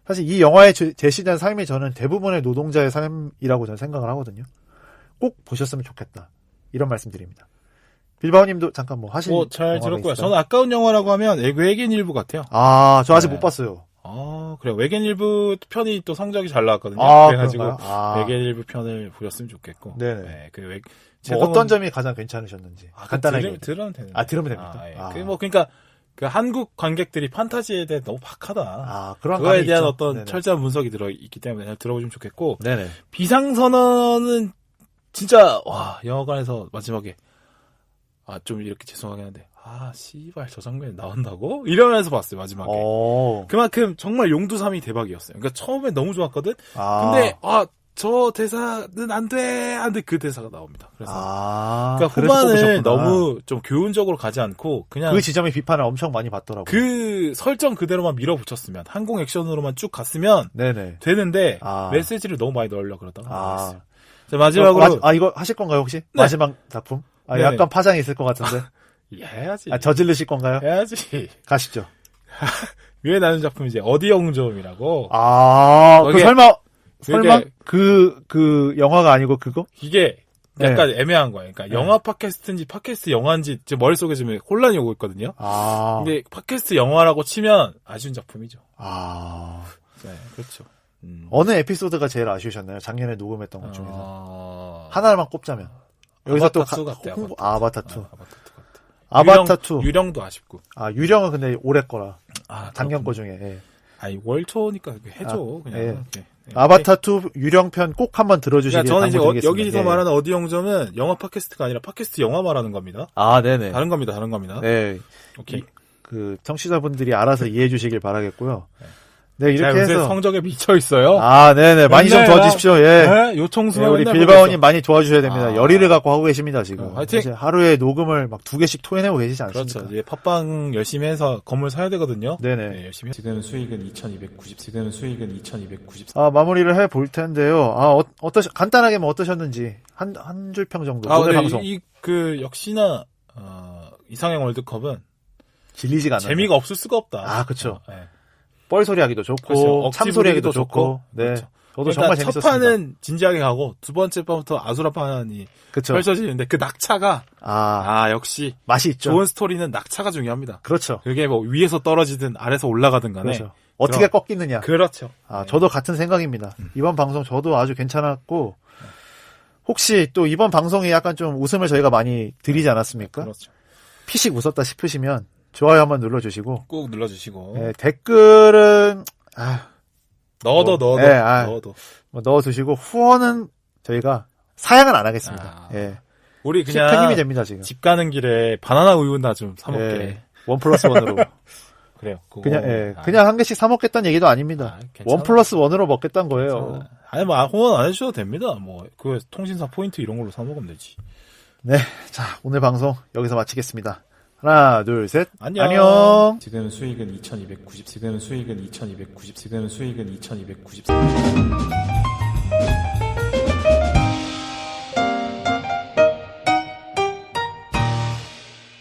사실 이 영화에 제시된 삶이 저는 대부분의 노동자의 삶이라고 저는 생각을 하거든요. 꼭 보셨으면 좋겠다. 이런 말씀드립니다. 빌바오님도 잠깐 뭐 하실 잘 들었고요. 저는 아까운 영화라고 하면 외계인 일부 같아요. 저 아직 못 봤어요. 그래요. 외계인 일부 편이 또 성적이 잘 나왔거든요. 그래가지고 외계인 일부 편을 보셨으면 좋겠고. 네네. 어떤 점이 가장 괜찮으셨는지 간단하게 들으면 되는. 들으면 됩니다. 그러니까 그 한국 관객들이 판타지에 대해 너무 박하다. 그거에 대한 있죠. 어떤 네네. 철저한 분석이 들어있기 때문에 들어보시면 좋겠고. 네네. 비상선언은 진짜 영화관에서 마지막에 좀 이렇게 죄송하긴 한데 씨발 저 장면에 나온다고? 이러면서 봤어요 마지막에. 그만큼 정말 용두삼이 대박이었어요. 그러니까 처음에 너무 좋았거든. 근데 저 대사는 안 돼. 그 대사가 나옵니다. 그래서 그러니까 후반을 너무 좀 교훈적으로 가지 않고 그냥 그 지점에 비판을 엄청 많이 받더라고요. 그 설정 그대로만 밀어붙였으면 항공 액션으로만 쭉 갔으면 되는데 메시지를 너무 많이 넣으려고 그러다가 마지막으로 이거 하실 건가요 혹시? 네. 마지막 작품? 약간 파장이 있을 것 같은데. 해야지. 저질르실 건가요? 해야지. 가시죠. 위에 나눈 작품이 이제 어디 영점이라고. 설마 그 영화가 아니고 그거? 이게 약간 애매한 거야. 그러니까 영화 팟캐스트인지 팟캐스트 영화인지 제 머릿속에 지금 혼란이 오고 있거든요. 근데 팟캐스트 영화라고 치면 아쉬운 작품이죠. 네, 그렇죠. 어느 에피소드가 제일 아쉬우셨나요? 작년에 녹음했던 것 중에서. 하나만 꼽자면. 여기서 또 아바타2. 아바타2. 유령도 아쉽고. 유령은 근데 올해 거라. 작년 거 중에. 예. 아니, 월초니까 해줘. 그냥. 예. 이렇게. 아바타2 유령편 꼭 한번 들어주시길 저는 이제 당부드리겠습니다. 여기서 말하는 어디영점은 영화 팟캐스트가 아니라 팟캐스트 영화 말하는 겁니다. 네네. 다른 겁니다. 네. 오케이. 그 청취자분들이 알아서 이해해 주시길 바라겠고요. 네, 이렇게 해서 성적에 미쳐 있어요. 네네. 많이 좀 도와주십시오. 예. 네? 요청수만 우리 빌바오님 많이 도와주셔야 됩니다. 열의를 갖고 하고 계십니다, 지금. 화이팅! 하루에 녹음을 막 2개씩 토해내고 계시지 않습니까? 그렇죠. 이제 팟빵 열심히 해서 건물 사야 되거든요. 네네. 네, 열심히. 지금 수익은 2,290. 마무리를 해 볼 텐데요. 간단하게 어떠셨는지. 한 줄 평 정도. 오늘 방송. 역시나, 이상형 월드컵은. 질리지가 않아요. 재미가 없을 수가 없다. 그쵸. 네. 뻘소리 하기도 좋고, 그렇죠. 참소리 하기도 좋고. 네. 그렇죠. 저도 정말 첫 재밌었습니다. 판은 진지하게 가고, 두 번째 판부터 아수라판이 펼쳐지는데, 그 낙차가, 역시. 맛이 있죠. 좋은 스토리는 낙차가 중요합니다. 그렇죠. 그게 위에서 떨어지든 아래서 올라가든 간에. 그렇죠. 어떻게 꺾이느냐. 그렇죠. 저도 같은 생각입니다. 이번 방송 저도 아주 괜찮았고, 혹시 또 이번 방송이 약간 좀 웃음을 저희가 많이 드리지 않았습니까? 그렇죠. 피식 웃었다 싶으시면, 좋아요 한번 눌러주시고. 꾹 눌러주시고. 네, 댓글은, 넣어도. 넣어두시고, 후원은 저희가 사양은 안 하겠습니다. 예. 우리 그냥. 큰 힘이 됩니다, 지금. 집 가는 길에 바나나 우유나 좀 사먹게. 1+1으로. 그래요. 그냥 한 개씩 사먹겠다는 얘기도 아닙니다. 1+1으로 먹겠다는 거예요. 아니, 후원 안 해주셔도 됩니다. 그 통신사 포인트 이런 걸로 사먹으면 되지. 네. 자, 오늘 방송 여기서 마치겠습니다. 하나, 둘, 셋. 안녕. 지금 수익은 2,290.